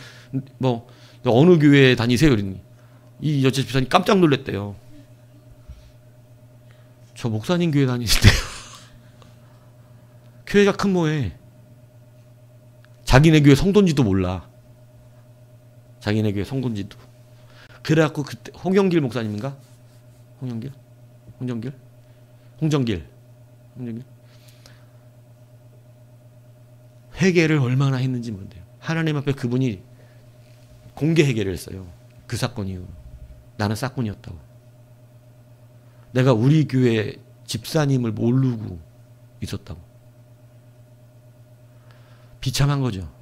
뭐 어느 교회 다니세요? 이러니 이 여자 집사님 깜짝 놀랐대요. 저 목사님 교회 다니시대요. 교회가 큰 뭐해. 자기네 교회 성도인지도 몰라. 자기네 교회 성도인지도. 그래갖고 그때 홍정길 목사님인가? 홍정길? 회개를 얼마나 했는지 모른대요. 하나님 앞에 그분이 공개 회개를 했어요. 그 사건 이후로. 나는 싹군이었다고. 내가 우리 교회 집사님을 모르고 있었다고. 비참한 거죠.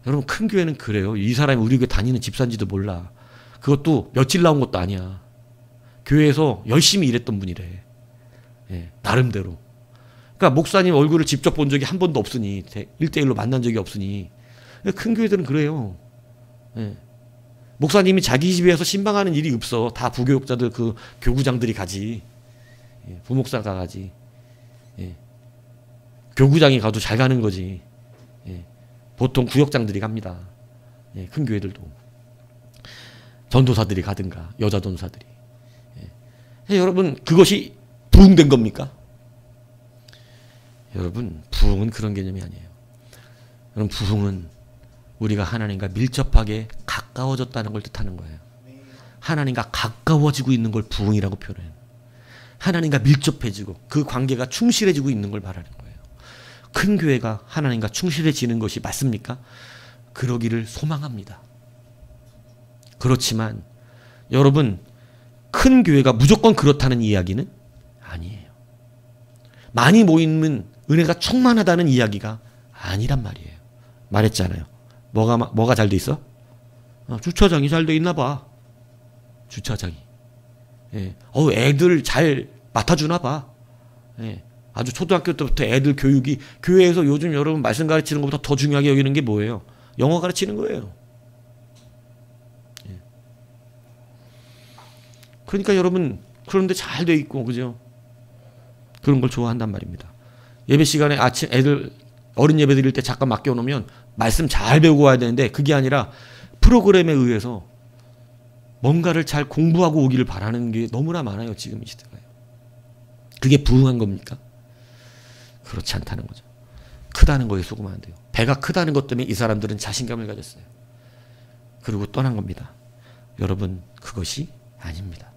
여러분 큰 교회는 그래요. 이 사람이 우리 교회 다니는 집사인지도 몰라. 그것도 며칠 나온 것도 아니야. 교회에서 열심히 일했던 분이래. 나름대로. 그러니까 목사님 얼굴을 직접 본 적이 한 번도 없으니, 1대1로 만난 적이 없으니. 큰 교회들은 그래요. 목사님이 자기 집에서 신방하는 일이 없어. 다 부교육자들 그 교구장들이 가지. 부목사가 가지. 교구장이 가도 잘 가는 거지. 보통 구역장들이 갑니다. 큰 교회들도. 전도사들이 가든가, 여자 전도사들이. 여러분, 그것이 부흥된 겁니까? 여러분, 부흥은 그런 개념이 아니에요. 여러분, 부흥은 우리가 하나님과 밀접하게 가까워졌다는 걸 뜻하는 거예요. 하나님과 가까워지고 있는 걸 부흥이라고 표현해요. 하나님과 밀접해지고 그 관계가 충실해지고 있는 걸 말하는 거예요. 큰 교회가 하나님과 충실해지는 것이 맞습니까? 그러기를 소망합니다. 그렇지만 여러분, 큰 교회가 무조건 그렇다는 이야기는 아니에요. 많이 모이면 은혜가 충만하다는 이야기가 아니란 말이에요. 말했잖아요. 뭐가 잘 돼 있어? 주차장이 잘 돼 있나 봐. 주차장이. 애들 잘 맡아주나 봐. 아주 초등학교 때부터 애들 교육이, 교회에서 요즘 여러분 말씀 가르치는 것보다 더 중요하게 여기는 게 뭐예요? 영어 가르치는 거예요. 그러니까 여러분, 그런데 잘 돼 있고, 그죠? 그런 걸 좋아한단 말입니다. 예배 시간에 아침 애들 어린 예배 드릴 때 잠깐 맡겨놓으면 말씀 잘 배우고 와야 되는데, 그게 아니라 프로그램에 의해서 뭔가를 잘 공부하고 오기를 바라는 게 너무나 많아요. 지금 이 시대가요. 그게 부흥한 겁니까? 그렇지 않다는 거죠. 크다는 거에 속으면 안 돼요. 배가 크다는 것 때문에 이 사람들은 자신감을 가졌어요. 그리고 떠난 겁니다. 여러분, 그것이 아닙니다.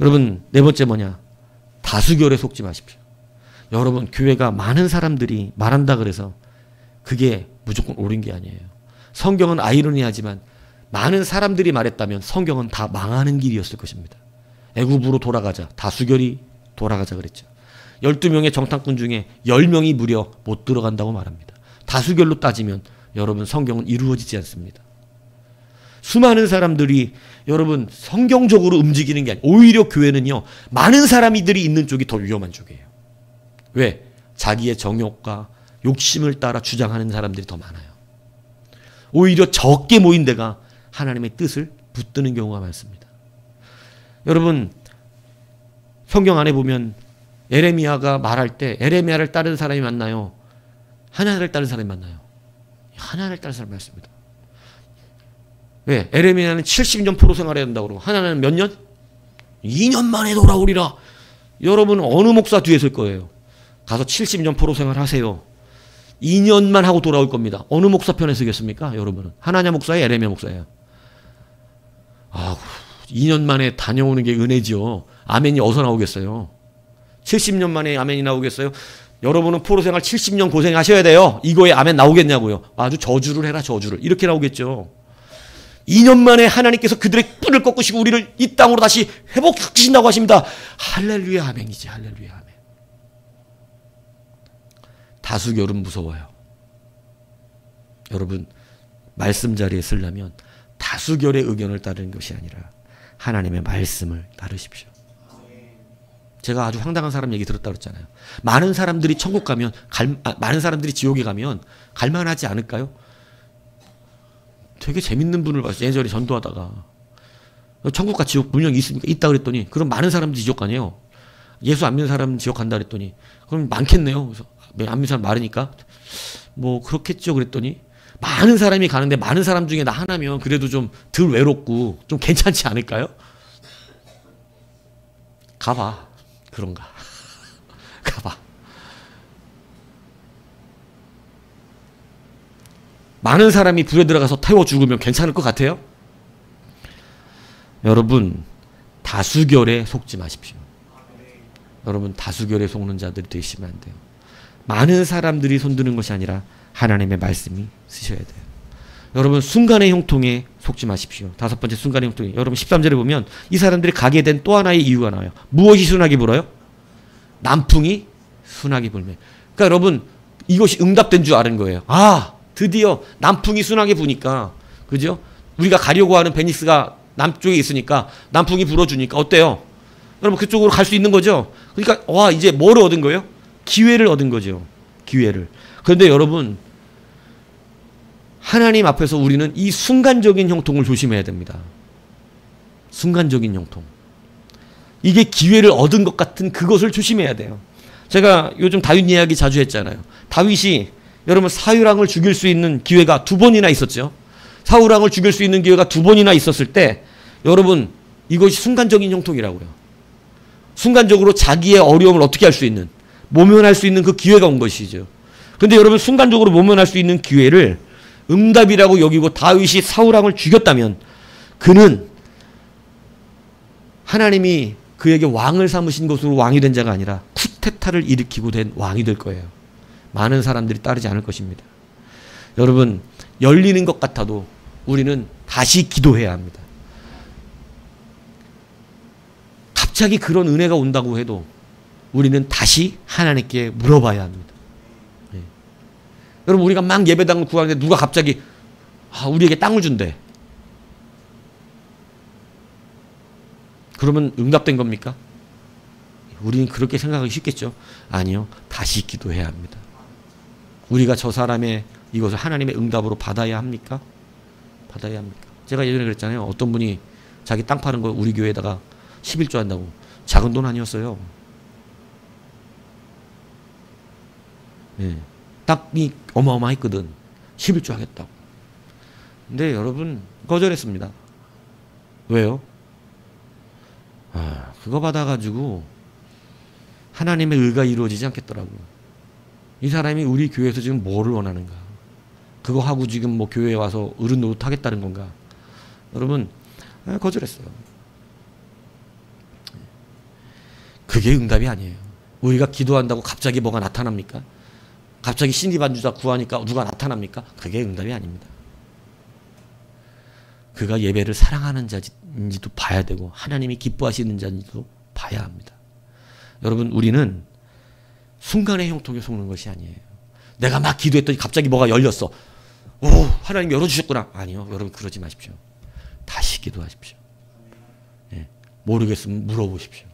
여러분, 네 번째 뭐냐? 다수결에 속지 마십시오. 여러분, 교회가 많은 사람들이 말한다 그래서 그게 무조건 옳은 게 아니에요. 성경은 아이러니하지만 많은 사람들이 말했다면 성경은 다 망하는 길이었을 것입니다. 애굽으로 돌아가자. 다수결이 돌아가자 그랬죠. 12명의 정탐꾼 중에 10명이 무려 못 들어간다고 말합니다. 다수결로 따지면 여러분, 성경은 이루어지지 않습니다. 수많은 사람들이 여러분 성경적으로 움직이는 게 아니에요. 오히려 교회는요, 많은 사람들이 있는 쪽이 더 위험한 쪽이에요. 왜? 자기의 정욕과 욕심을 따라 주장하는 사람들이 더 많아요. 오히려 적게 모인 데가 하나님의 뜻을 붙드는 경우가 많습니다. 여러분, 성경 안에 보면 에레미야가 말할 때 에레미야를 따르는 사람이 많나요? 하나님을 따르는 사람이 많나요? 하나님을 따르는 사람이 많습니다. 왜? 에레미야는 70년 포로 생활해야 된다고 그러고 하나님은 몇 년? 2년 만에 돌아오리라. 여러분, 어느 목사 뒤에 설 거예요? 가서 70년 포로 생활하세요. 2년만 하고 돌아올 겁니다. 어느 목사 편에 서겠습니까? 여러분은. 하나냐 목사예요? 에레미야 목사예요? 2년 만에 다녀오는 게 은혜지요. 아멘이 어디서 나오겠어요? 70년 만에 아멘이 나오겠어요? 여러분은 포로 생활 70년 고생하셔야 돼요. 이거에 아멘 나오겠냐고요? 아주 저주를 해라, 저주를. 이렇게 나오겠죠. 2년 만에 하나님께서 그들의 뿔을 꺾으시고 우리를 이 땅으로 다시 회복시킨다고 하십니다. 할렐루야 아멘이지. 할렐루야 아멘. 다수결은 무서워요. 여러분, 말씀 자리에 쓰려면 다수결의 의견을 따르는 것이 아니라 하나님의 말씀을 따르십시오. 제가 아주 황당한 사람 얘기 들었다고 그랬잖아요. 많은 사람들이 천국 가면 많은 사람들이 지옥에 가면 갈만하지 않을까요? 되게 재밌는 분을 봤어요. 예전에 전도하다가 천국과 지옥 분명히 있습니까? 있다 그랬더니 그럼 많은 사람들이 지옥 가네요. 예수 안 믿는 사람은 지옥 간다 그랬더니 그럼 많겠네요. 그래서 안 믿는 사람 많으니까 뭐 그렇겠죠 그랬더니 많은 사람이 가는데 많은 사람 중에 나 하나면 그래도 좀 덜 외롭고 좀 괜찮지 않을까요? 가봐. 그런가. 가봐. 많은 사람이 불에 들어가서 태워 죽으면 괜찮을 것 같아요? 여러분, 다수결에 속지 마십시오. 여러분, 다수결에 속는 자들이 되시면 안 돼요. 많은 사람들이 손드는 것이 아니라 하나님의 말씀이 쓰셔야 돼요. 여러분, 순간의 형통에 속지 마십시오. 다섯 번째 순간의 형통에. 여러분 13절에 보면 이 사람들이 가게 된 또 하나의 이유가 나와요. 무엇이 순하게 불어요? 남풍이 순하게 불매. 그러니까 여러분, 이것이 응답된 줄 아는 거예요. 아, 드디어 남풍이 순하게 부니까, 그죠? 우리가 가려고 하는 베니스가 남쪽에 있으니까 남풍이 불어주니까 어때요? 여러분, 그쪽으로 갈 수 있는 거죠? 그러니까 와, 이제 뭐를 얻은 거예요? 기회를 얻은 거죠. 기회를. 그런데 여러분, 하나님 앞에서 우리는 이 순간적인 형통을 조심해야 됩니다. 순간적인 형통. 이게 기회를 얻은 것 같은 그것을 조심해야 돼요. 제가 요즘 다윗 이야기 자주 했잖아요. 다윗이 여러분 사울왕을 죽일 수 있는 기회가 2번이나 있었죠. 사울왕을 죽일 수 있는 기회가 2번이나 있었을 때 여러분, 이것이 순간적인 형통이라고요. 순간적으로 자기의 어려움을 어떻게 할 수 있는, 모면할 수 있는 그 기회가 온 것이죠. 그런데 여러분, 순간적으로 모면할 수 있는 기회를 응답이라고 여기고 다윗이 사울왕을 죽였다면 그는 하나님이 그에게 왕을 삼으신 것으로 왕이 된 자가 아니라 쿠데타를 일으키고 된 왕이 될 거예요. 많은 사람들이 따르지 않을 것입니다. 여러분, 열리는 것 같아도 우리는 다시 기도해야 합니다. 갑자기 그런 은혜가 온다고 해도 우리는 다시 하나님께 물어봐야 합니다. 여러분, 우리가 막 예배당을 구하는데 누가 갑자기 우리에게 땅을 준대. 그러면 응답된 겁니까? 우리는 그렇게 생각하기 쉽겠죠? 아니요. 다시 기도해야 합니다. 우리가 저 사람의 이것을 하나님의 응답으로 받아야 합니까? 받아야 합니까? 제가 예전에 그랬잖아요. 어떤 분이 자기 땅 파는 거 우리 교회에다가 11조 한다고. 작은 돈 아니었어요. 네. 땅이 어마어마했거든. 11조 하겠다고. 근데 여러분, 거절했습니다. 왜요? 그거 받아가지고 하나님의 의가 이루어지지 않겠더라고요. 이 사람이 우리 교회에서 지금 뭐를 원하는가? 그거 하고 지금 뭐 교회에 와서 어른 노릇 하겠다는 건가? 여러분, 거절했어요. 그게 응답이 아니에요. 우리가 기도한다고 갑자기 뭐가 나타납니까? 갑자기 신이 반주자 구하니까 누가 나타납니까? 그게 응답이 아닙니다. 그가 예배를 사랑하는 자인지도 봐야 되고 하나님이 기뻐하시는 자인지도 봐야 합니다. 여러분, 우리는 순간의 형통에 속는 것이 아니에요. 내가 막 기도했더니 갑자기 뭐가 열렸어. 오, 하나님 열어주셨구나. 아니요, 여러분 그러지 마십시오. 다시 기도하십시오. 예, 모르겠으면 물어보십시오.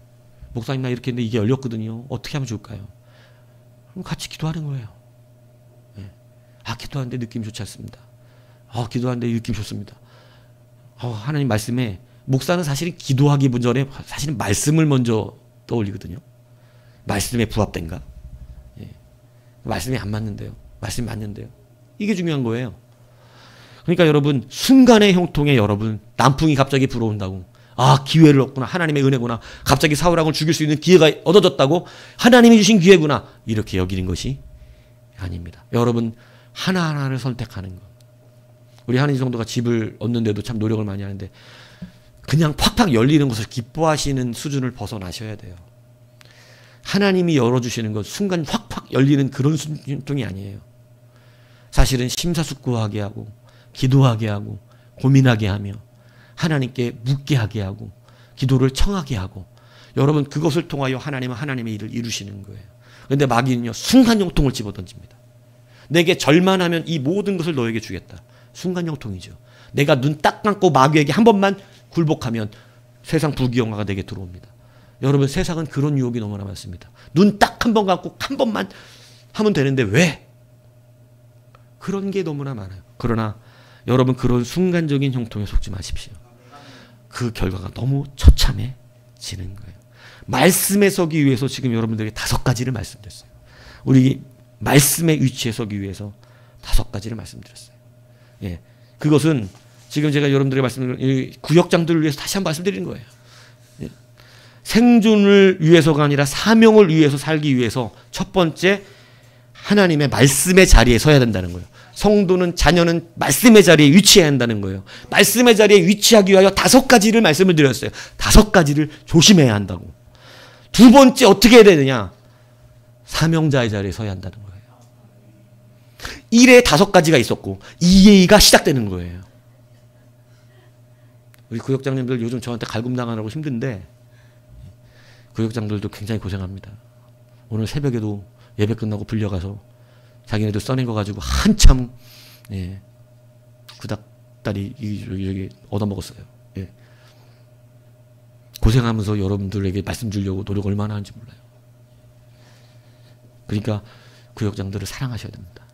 목사님, 나 이렇게 했는데 이게 열렸거든요. 어떻게 하면 좋을까요? 그럼 같이 기도하는 거예요. 예. 아, 기도하는데 느낌이 좋지 않습니다. 아, 기도하는데 느낌 좋습니다. 하나님 말씀에, 목사는 사실은 기도하기 전에 사실은 말씀을 먼저 떠올리거든요. 말씀에 부합된가? 예. 말씀이 안 맞는데요. 말씀이 맞는데요. 이게 중요한 거예요. 그러니까 여러분, 순간의 형통에 여러분, 남풍이 갑자기 불어온다고, 아, 기회를 얻구나. 하나님의 은혜구나. 갑자기 사울왕을 죽일 수 있는 기회가 얻어졌다고, 하나님이 주신 기회구나. 이렇게 여기는 것이 아닙니다. 여러분, 하나하나를 선택하는 것. 우리 한인 성도가 집을 얻는데도 참 노력을 많이 하는데, 그냥 팍팍 열리는 것을 기뻐하시는 수준을 벗어나셔야 돼요. 하나님이 열어주시는 것, 순간 확확 열리는 그런 순종이 아니에요. 사실은 심사숙고하게 하고, 기도하게 하고, 고민하게 하며, 하나님께 묻게 하게 하고, 기도를 청하게 하고, 여러분, 그것을 통하여 하나님은 하나님의 일을 이루시는 거예요. 그런데 마귀는요, 순간 형통을 집어던집니다. 내게 절만하면 이 모든 것을 너에게 주겠다. 순간 형통이죠. 내가 눈 딱 감고 마귀에게 한 번만 굴복하면 세상 부귀영화가 내게 들어옵니다. 여러분, 세상은 그런 유혹이 너무나 많습니다. 눈 딱 한 번 감고 한 번만 하면 되는데 왜? 그런 게 너무나 많아요. 그러나 여러분, 그런 순간적인 형통에 속지 마십시오. 그 결과가 너무 처참해지는 거예요. 말씀에 서기 위해서 지금 여러분들에게 5가지를 말씀드렸어요. 우리 말씀의 위치에 서기 위해서 5가지를 말씀드렸어요. 예, 그것은 지금 제가 여러분들에게 말씀드린 구역장들을 위해서 다시 한번 말씀드리는 거예요. 예, 생존을 위해서가 아니라 사명을 위해서 살기 위해서 첫 번째, 하나님의 말씀의 자리에 서야 된다는 거예요. 성도는, 자녀는 말씀의 자리에 위치해야 한다는 거예요. 말씀의 자리에 위치하기 위하여 5가지를 말씀을 드렸어요. 5가지를 조심해야 한다고. 두 번째, 어떻게 해야 되느냐? 사명자의 자리에 서야 한다는 거예요. 1에 5가지가 있었고 2A가 시작되는 거예요. 우리 구역장님들 요즘 저한테 갈굼당하느라고 힘든데, 구역장들도 굉장히 고생합니다. 오늘 새벽에도 예배 끝나고 불려가서 자기네들 써낸 거 가지고 한참, 예, 구닥다리 여기 얻어먹었어요. 예. 고생하면서 여러분들에게 말씀 주려고 노력 얼마나 하는지 몰라요. 그러니까 구역장들을 사랑하셔야 됩니다.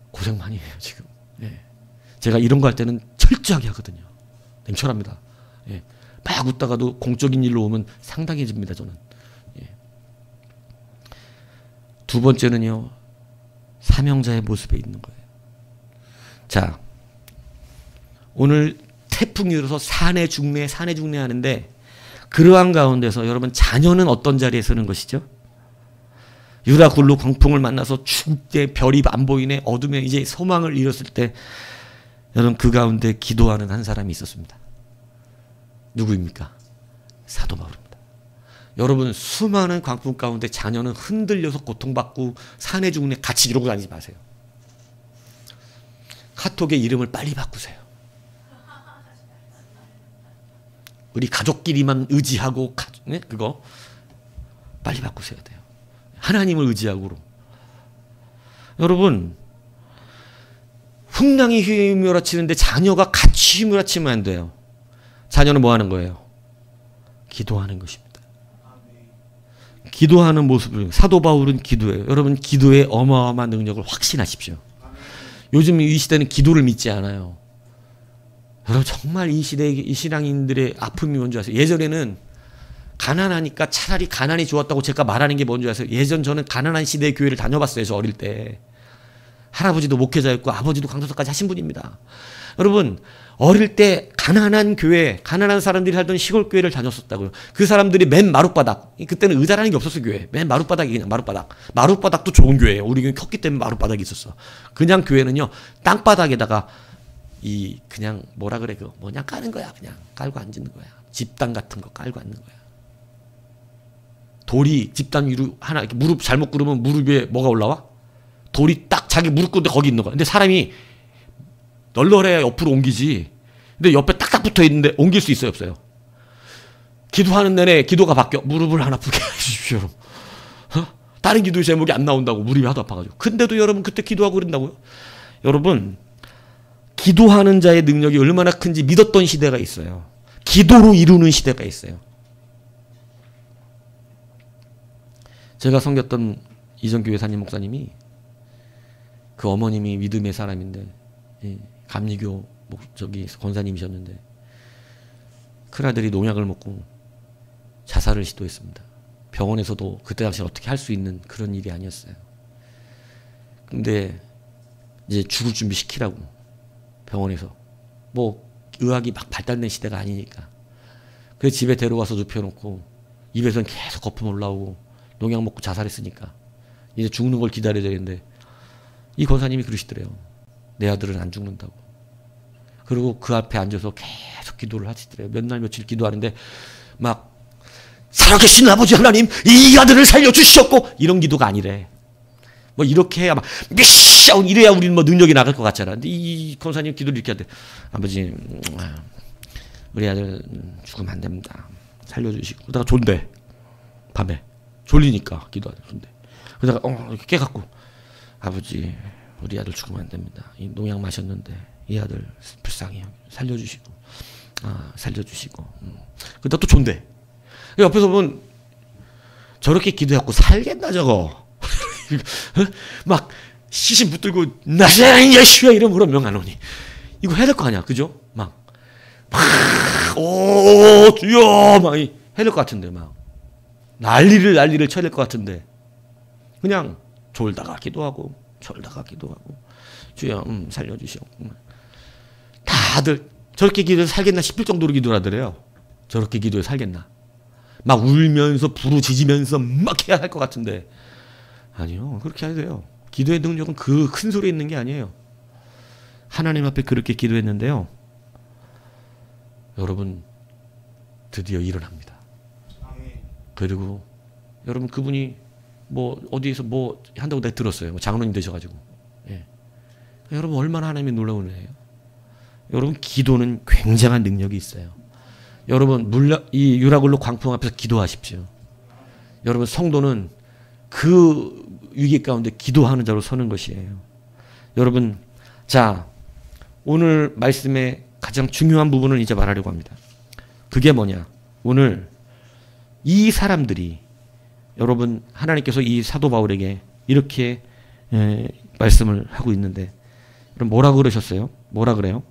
고생 많이 해요, 지금. 예. 제가 이런 거 할 때는 철저하게 하거든요. 냉철합니다. 예. 막 웃다가도 공적인 일로 오면 상당해집니다, 저는. 예. 두 번째는요, 사명자의 모습에 있는 거예요. 자, 오늘 태풍이 일어서 산에 중례 하는데, 그러한 가운데서 여러분, 자녀는 어떤 자리에 서는 것이죠? 유라 굴로 광풍을 만나서 죽을 때 별이 안 보이네, 어둠에 이제 소망을 잃었을 때, 여러분, 그 가운데 기도하는 한 사람이 있었습니다. 누구입니까? 사도 바울입니다. 여러분, 수많은 광풍 가운데 자녀는 흔들려서 고통받고 산에 죽네 같이 이러고 다니지 마세요. 카톡의 이름을 빨리 바꾸세요. 우리 가족끼리만 의지하고 네? 그거 빨리 바꾸셔야 돼요. 하나님을 의지하고. 여러분, 풍랑이 휘몰아치는데 자녀가 같이 휘몰아치면 안 돼요. 자녀는 뭐 하는 거예요? 기도하는 것입니다. 기도하는 모습을, 사도 바울은 기도해요. 여러분, 기도의 어마어마한 능력을 확신하십시오. 요즘 이 시대는 기도를 믿지 않아요. 여러분, 정말 이 시대, 이 신앙인들의 아픔이 뭔지 아세요? 예전에는 가난하니까 차라리 가난이 좋았다고 제가 말하는 게 뭔지 아세요? 예전 저는 가난한 시대의 교회를 다녀봤어요, 저 어릴 때. 할아버지도 목회자였고 아버지도 강도사까지 하신 분입니다. 여러분, 어릴 때 가난한 교회, 가난한 사람들이 살던 시골 교회를 다녔었다고요. 그 사람들이 맨 마룻바닥, 그때는 의자라는 게 없었어요, 교회. 맨 마룻바닥이 그냥 마룻바닥. 마룻바닥도 좋은 교회예요. 우리 교회 컸기 때문에 마룻바닥이 있었어. 그냥 교회는요, 땅바닥에다가 그냥 뭐라 그래, 그거 뭐냐 까는 거야. 그냥 깔고 앉는 거야. 집당 같은 거 깔고 앉는 거야. 돌이 집단 위로 하나 이렇게 무릎 잘못 꿇으면 무릎 위에 뭐가 올라와? 돌이 딱 자기 무릎 꿇는데 거기 있는 거야. 근데 사람이 널널해야 옆으로 옮기지. 근데 옆에 딱딱 붙어 있는데 옮길 수 있어요, 없어요? 기도하는 내내 기도가 바뀌어. 무릎을 안 아프게 해주십시오. 다른 기도의 제목이 안 나온다고 무릎이 하도 아파가지고. 근데도 여러분 그때 기도하고 그런다고요? 여러분 기도하는 자의 능력이 얼마나 큰지 믿었던 시대가 있어요. 기도로 이루는 시대가 있어요. 제가 섬겼던 이전교회 산임 목사님이 그 어머님이 믿음의 사람인데 감리교 저기 권사님이셨는데 큰아들이 농약을 먹고 자살을 시도했습니다. 병원에서도 그때 당시 어떻게 할 수 있는 그런 일이 아니었어요. 근데 이제 죽을 준비 시키라고 병원에서 뭐 의학이 막 발달된 시대가 아니니까 그래서 집에 데려와서 눕혀놓고 입에서는 계속 거품 올라오고 농약 먹고 자살했으니까 이제 죽는 걸 기다려야 되는데 이 권사님이 그러시더래요. 내 아들은 안 죽는다고. 그리고 그 앞에 앉아서 계속 기도를 하시더래요. 몇 날 며칠 기도하는데 막 살아계신 아버지 하나님 이 아들을 살려주시옵고 이런 기도가 아니래. 뭐 이렇게 해야 막 미샤운 이래야 우리는 뭐 능력이 나갈 것 같잖아. 근데 이 권사님 기도를 이렇게 하대. 아버지 우리 아들 죽으면 안 됩니다. 살려주시고. 그러다가 존대. 밤에 졸리니까 기도하대. 존대. 그러다가 이렇게 깨갖고 아버지 우리 아들 죽으면 안 됩니다. 이 농약 마셨는데 이 아들 불쌍해요. 살려주시고 살려주시고. 그러다 또 존대. 옆에서 보면 저렇게 기도해갖고 살겠나 저거. 막 시신 붙들고 나사렛 예수야 이름으로 명하노니 이거 해야 될 거 아니야, 그죠? 오 주여 막 해야 될 것 같은데 막 난리를 쳐야 될 것 같은데 그냥 졸다가 기도하고 주여 살려주시오. 다들 저렇게 기도해 살겠나 싶을 정도로 기도를 하더래요. 저렇게 기도해 살겠나. 막 울면서 부르짖으면서 막 해야 할 것 같은데 아니요, 그렇게 해야 돼요. 기도의 능력은 그 큰 소리에 있는 게 아니에요. 하나님 앞에 그렇게 기도했는데요, 여러분 드디어 일어납니다. 그리고 여러분 그분이 뭐 어디에서 뭐 한다고 내가 들었어요. 뭐 장로님 되셔가지고. 예. 여러분 얼마나 하나님이 놀라운 은혜예요. 여러분 기도는 굉장한 능력이 있어요. 여러분 이 유라굴로 광풍 앞에서 기도하십시오. 여러분 성도는 그 위기 가운데 기도하는 자로 서는 것이에요. 여러분 자 오늘 말씀의 가장 중요한 부분을 이제 말하려고 합니다. 그게 뭐냐? 오늘 이 사람들이 여러분 하나님께서 이 사도 바울에게 이렇게 말씀을 하고 있는데 그럼 뭐라고 그러셨어요? 뭐라 그래요?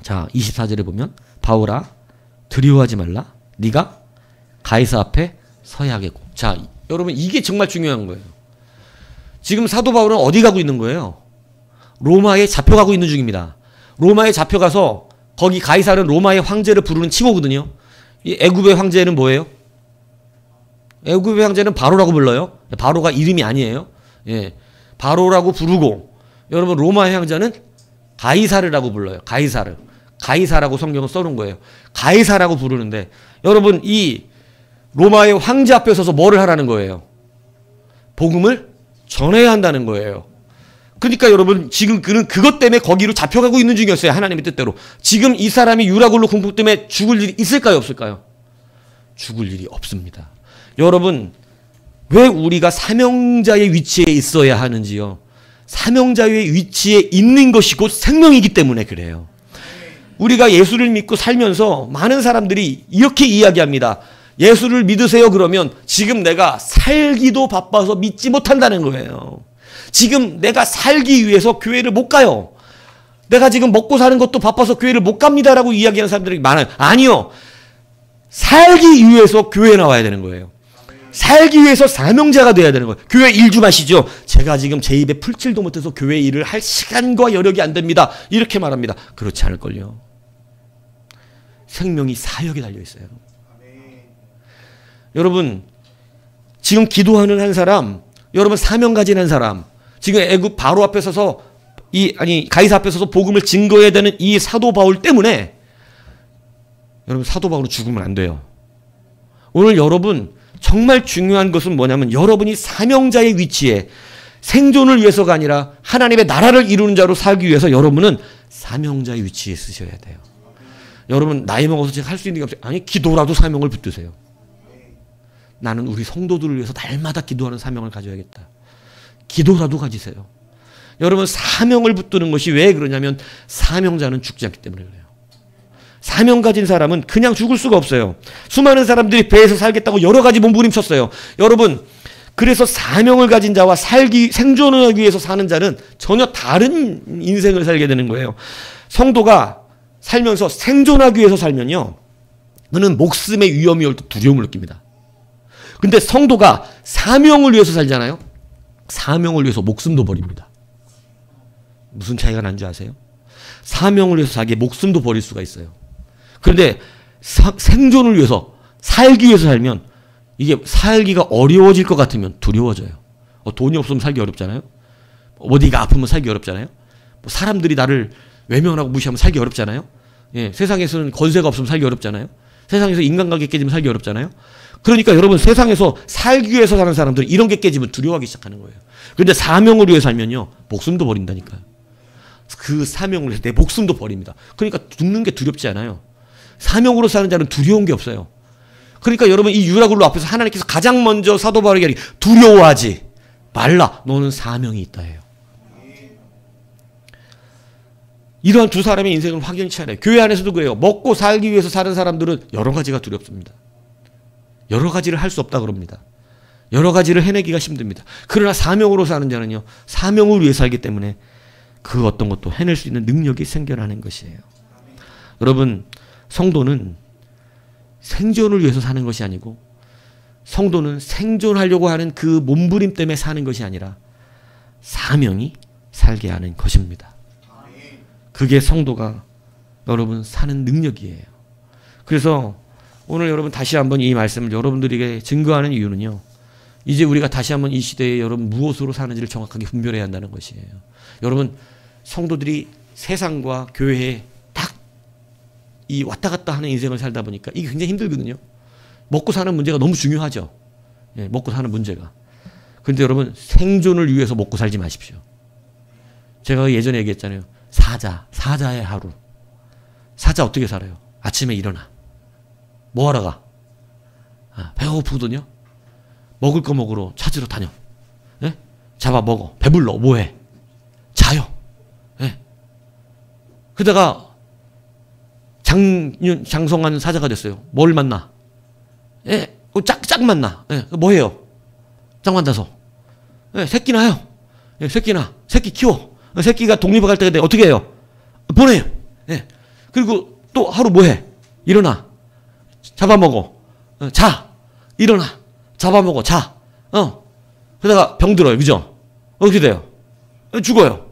자 24절에 보면 바울아 두려워하지 말라. 네가 가이사 앞에 서야 하겠고. 자 여러분 이게 정말 중요한 거예요. 지금 사도 바울은 어디 가고 있는 거예요? 로마에 잡혀가고 있는 중입니다. 로마에 잡혀가서 거기 가이사는 로마의 황제를 부르는 칭호거든요. 이 애굽의 황제는 뭐예요? 애굽의 황제는 바로라고 불러요. 바로가 이름이 아니에요. 예, 바로라고 부르고 여러분 로마의 황제는 가이사르라고 불러요. 가이사라고 성경은 써놓은 거예요. 가이사라고 부르는데 여러분 이 로마의 황제 앞에 서서 뭐를 하라는 거예요? 복음을 전해야 한다는 거예요. 그러니까 여러분 지금 그는 그것 때문에 거기로 잡혀가고 있는 중이었어요. 하나님의 뜻대로. 지금 이 사람이 유라굴로 공풍 때문에 죽을 일이 있을까요? 없을까요? 죽을 일이 없습니다. 여러분 왜 우리가 사명자의 위치에 있어야 하는지요? 사명자의 위치에 있는 것이 곧 생명이기 때문에 그래요. 우리가 예수를 믿고 살면서 많은 사람들이 이렇게 이야기합니다. 예수를 믿으세요 그러면 지금 내가 살기도 바빠서 믿지 못한다는 거예요. 지금 내가 살기 위해서 교회를 못 가요. 내가 지금 먹고 사는 것도 바빠서 교회를 못 갑니다라고 이야기하는 사람들이 많아요. 아니요. 살기 위해서 교회에 나와야 되는 거예요. 살기 위해서 사명자가 돼야 되는 거예요. 교회 일 좀 하시죠. 제가 지금 제 입에 풀칠도 못해서 교회 일을 할 시간과 여력이 안 됩니다. 이렇게 말합니다. 그렇지 않을걸요. 생명이 사역에 달려 있어요. 여러분 지금 기도하는 한 사람, 여러분 사명 가진 한 사람, 지금 애굽 바로 앞에 서서 가이사 앞에 서서 복음을 증거해야 되는 이 사도 바울 때문에 여러분 사도 바울은 죽으면 안 돼요. 오늘 여러분 정말 중요한 것은 뭐냐면 여러분이 사명자의 위치에 생존을 위해서가 아니라 하나님의 나라를 이루는 자로 살기 위해서 여러분은 사명자의 위치에 쓰셔야 돼요. 여러분 나이 먹어서 제가 할 수 있는 게 없어요. 아니 기도라도 사명을 붙드세요. 나는 우리 성도들을 위해서 날마다 기도하는 사명을 가져야겠다. 기도라도 가지세요. 여러분 사명을 붙드는 것이 왜 그러냐면 사명자는 죽지 않기 때문에 그래요. 사명 가진 사람은 그냥 죽을 수가 없어요. 수많은 사람들이 배에서 살겠다고 여러 가지 몸부림쳤어요. 여러분 그래서 사명을 가진 자와 생존을 하기 위해서 사는 자는 전혀 다른 인생을 살게 되는 거예요. 성도가 살면서 생존하기 위해서 살면요. 그는 목숨의 위험이 올 때 두려움을 느낍니다. 근데 성도가 사명을 위해서 살잖아요. 사명을 위해서 목숨도 버립니다. 무슨 차이가 난지 아세요? 사명을 위해서 자기의 목숨도 버릴 수가 있어요. 그런데 생존을 위해서 살기 위해서 살면 이게 살기가 어려워질 것 같으면 두려워져요. 돈이 없으면 살기 어렵잖아요. 어디가 아프면 살기 어렵잖아요. 사람들이 나를 외면하고 무시하면 살기 어렵잖아요. 예, 세상에서는 권세가 없으면 살기 어렵잖아요. 세상에서 인간관계 깨지면 살기 어렵잖아요. 그러니까 여러분 세상에서 살기 위해서 사는 사람들은 이런 게 깨지면 두려워하기 시작하는 거예요. 그런데 사명을 위해 살면요. 목숨도 버린다니까요. 그 사명을 위해서 내 목숨도 버립니다. 그러니까 죽는 게 두렵지 않아요. 사명으로 사는 자는 두려운 게 없어요. 그러니까 여러분 이 유라굴로 앞에서 하나님께서 가장 먼저 사도 바울에게 두려워하지 말라. 너는 사명이 있다 해요. 이러한 두 사람의 인생을 확연치 않아요. 교회 안에서도 그래요. 먹고 살기 위해서 사는 사람들은 여러 가지가 두렵습니다. 여러 가지를 할 수 없다 그럽니다. 여러 가지를 해내기가 힘듭니다. 그러나 사명으로 사는 자는요. 사명을 위해 살기 때문에 그 어떤 것도 해낼 수 있는 능력이 생겨나는 것이에요. 여러분 성도는 생존을 위해서 사는 것이 아니고 성도는 생존하려고 하는 그 몸부림 때문에 사는 것이 아니라 사명이 살게 하는 것입니다. 그게 성도가 여러분 사는 능력이에요. 그래서 오늘 여러분 다시 한번 이 말씀을 여러분들에게 증거하는 이유는요. 이제 우리가 다시 한번 이 시대에 여러분 무엇으로 사는지를 정확하게 분별해야 한다는 것이에요. 여러분 성도들이 세상과 교회에 딱 이 왔다 갔다 하는 인생을 살다 보니까 이게 굉장히 힘들거든요. 먹고 사는 문제가 너무 중요하죠. 예, 먹고 사는 문제가. 그런데 여러분 생존을 위해서 먹고 살지 마십시오. 제가 예전에 얘기했잖아요. 사자의 하루. 사자 어떻게 살아요? 아침에 일어나. 뭐 하러 가? 배가 고프거든요. 먹을 거 먹으러 찾으러 다녀. 예? 잡아 먹어. 배불러. 뭐해? 자요. 예. 그러다가 장성한 사자가 됐어요. 뭘 만나? 예, 짝 만나. 예, 뭐 해요? 짝 만나서. 예, 새끼 낳아요. 예, 새끼 키워. 새끼가 독립을 갈 때가 돼. 어떻게 해요? 보내요. 예. 그리고 또 하루 뭐 해? 일어나. 잡아먹어. 자. 일어나. 잡아먹어. 자. 그러다가 병들어요. 그죠? 어떻게 돼요? 죽어요.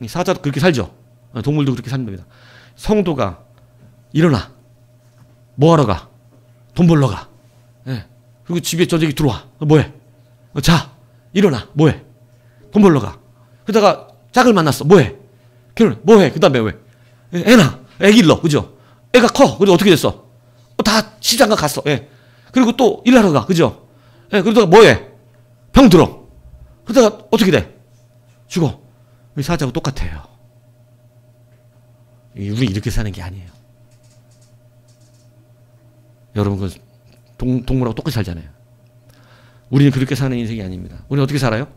사자도 그렇게 살죠. 동물도 그렇게 삽니다. 성도가 일어나. 뭐 하러 가? 돈 벌러 가. 예. 그리고 집에 저녁에 들어와. 뭐해? 자. 일어나. 뭐해? 돈 벌러 가. 그러다가 짝을 만났어. 뭐해? 결혼. 뭐해? 그 다음에 왜? 애 낳아. 애 길러. 그죠? 애가 커. 그래서 어떻게 됐어? 다 시장가 갔어. 예. 그리고 또 일하러 가. 그죠? 예. 그러다가 뭐해? 병 들어. 그러다가 어떻게 돼? 죽어. 사자하고 똑같아요. 우리 이렇게 사는 게 아니에요. 여러분 그 동물하고 똑같이 살잖아요. 우리는 그렇게 사는 인생이 아닙니다. 우리는 어떻게 살아요?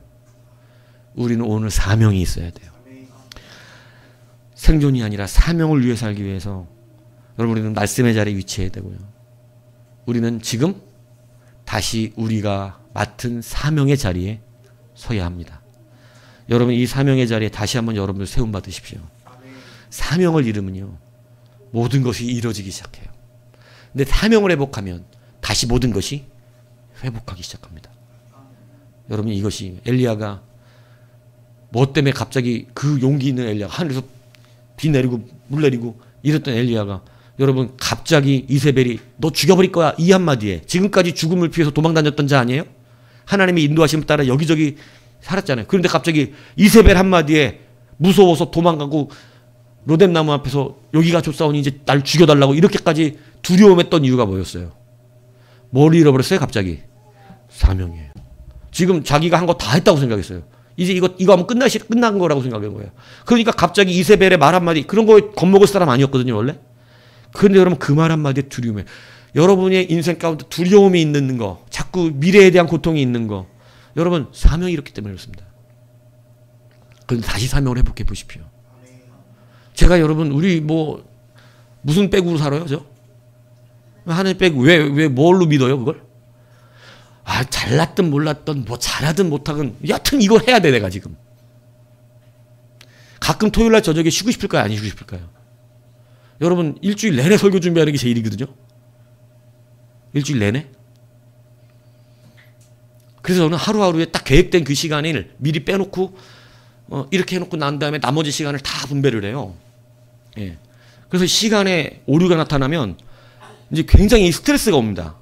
우리는 오늘 사명이 있어야 돼요. 생존이 아니라 사명을 위해 살기 위해서 여러분 우리는 말씀의 자리에 위치해야 되고요. 우리는 지금 다시 우리가 맡은 사명의 자리에 서야 합니다. 여러분 이 사명의 자리에 다시 한번 여러분들 세움 받으십시오. 사명을 잃으면요. 모든 것이 이루어지기 시작해요. 근데 사명을 회복하면 다시 모든 것이 회복하기 시작합니다. 여러분 이것이 엘리야가 뭐 때문에 갑자기 그 용기 있는 엘리야가 하늘에서 비 내리고 물 내리고 이랬던 엘리야가 여러분 갑자기 이세벨이 너 죽여버릴 거야 이 한마디에 지금까지 죽음을 피해서 도망다녔던 자 아니에요? 하나님의 인도하심을 따라 여기저기 살았잖아요. 그런데 갑자기 이세벨 한마디에 무서워서 도망가고 로뎀나무 앞에서 여기가 좁사오니 이제 날 죽여달라고 이렇게까지 두려움했던 이유가 뭐였어요? 뭘 잃어버렸어요 갑자기? 사명이에요. 지금 자기가 한 거 다 했다고 생각했어요. 이제 이거 하면 끝난 거라고 생각한 거예요. 그러니까 갑자기 이세벨의 말 한마디, 그런 거에 겁먹을 사람 아니었거든요, 원래. 그런데 여러분 그 말 한마디에 두려움에, 여러분의 인생 가운데 두려움이 있는 거, 자꾸 미래에 대한 고통이 있는 거, 여러분 사명이 이렇기 때문에 그렇습니다. 그런데 다시 사명을 회복해 보십시오. 제가 여러분 우리 뭐 무슨 백으로 살아요, 저? 하나님 백 왜 뭘로 믿어요, 그걸? 아, 잘났든 몰랐든 뭐 잘하든 못하든 여하튼 이걸 해야 돼, 내가 지금. 가끔 토요일날 저녁에 쉬고 싶을까요, 안 쉬고 싶을까요? 여러분 일주일 내내 설교 준비하는 게 제 일이거든요. 일주일 내내. 그래서 저는 하루하루에 딱 계획된 그 시간을 미리 빼놓고 이렇게 해놓고 난 다음에 나머지 시간을 다 분배를 해요. 예. 그래서 시간에 오류가 나타나면 이제 굉장히 스트레스가 옵니다.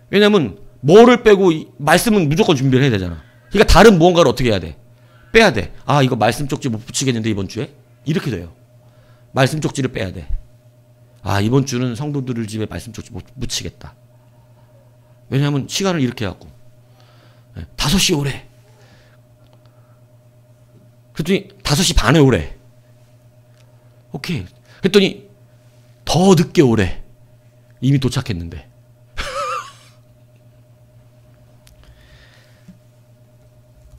왜냐하면 뭐를 빼고 말씀은 무조건 준비를 해야 되잖아. 그러니까 다른 무언가를 어떻게 해야 돼? 빼야 돼. 아, 이거 말씀 쪽지 못 붙이겠는데 이번 주에? 이렇게 돼요. 말씀 쪽지를 빼야 돼. 아, 이번 주는 성도들 집에 말씀 쪽지 못 붙이겠다. 왜냐하면 시간을 이렇게 해갖고 5시 오래. 그랬더니 5시 반에 오래. 오케이. 그랬더니 더 늦게 오래. 이미 도착했는데.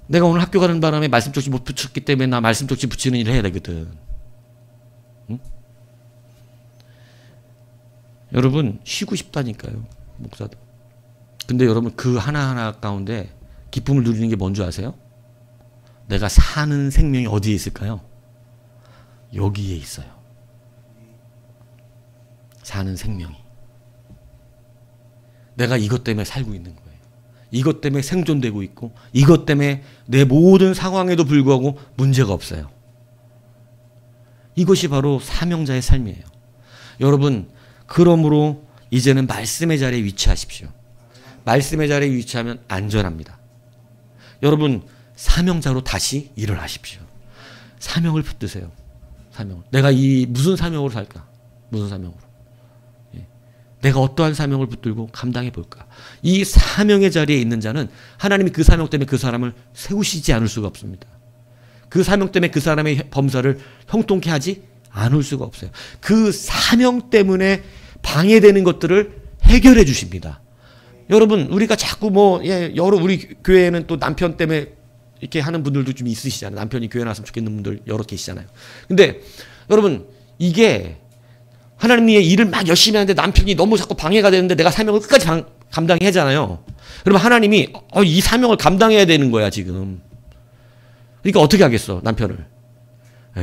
내가 오늘 학교 가는 바람에 말씀 쪽지 못 붙였기 때문에 나 말씀 쪽지 붙이는 일을 해야 되거든. 응? 여러분 쉬고 싶다니까요, 목사도. 근데 여러분 그 하나하나 가운데 기쁨을 누리는 게 뭔지 아세요? 내가 사는 생명이 어디에 있을까요? 여기에 있어요. 사는 생명이. 내가 이것 때문에 살고 있는 거예요. 이것 때문에 생존되고 있고, 이것 때문에 내 모든 상황에도 불구하고 문제가 없어요. 이것이 바로 사명자의 삶이에요. 여러분, 그러므로 이제는 말씀의 자리에 위치하십시오. 말씀의 자리에 위치하면 안전합니다. 여러분, 사명자로 다시 일어나십시오. 사명을 붙드세요. 사명을. 내가 무슨 사명으로 살까? 무슨 사명으로? 내가 어떠한 사명을 붙들고 감당해 볼까? 이 사명의 자리에 있는 자는 하나님이 그 사명 때문에 그 사람을 세우시지 않을 수가 없습니다. 그 사명 때문에 그 사람의 범사를 형통케 하지 않을 수가 없어요. 그 사명 때문에 방해되는 것들을 해결해 주십니다. 여러분, 우리가 자꾸 우리 교회에는 또 남편 때문에 이렇게 하는 분들도 좀 있으시잖아요. 남편이 교회 나왔으면 좋겠는 분들 여러 계시잖아요. 근데 여러분, 이게 하나님의 일을 막 열심히 하는데 남편이 너무 자꾸 방해가 되는데 내가 사명을 끝까지 감당해야 하잖아요. 그러면 하나님이 이 사명을 감당해야 되는 거야, 지금. 그러니까 어떻게 하겠어, 남편을?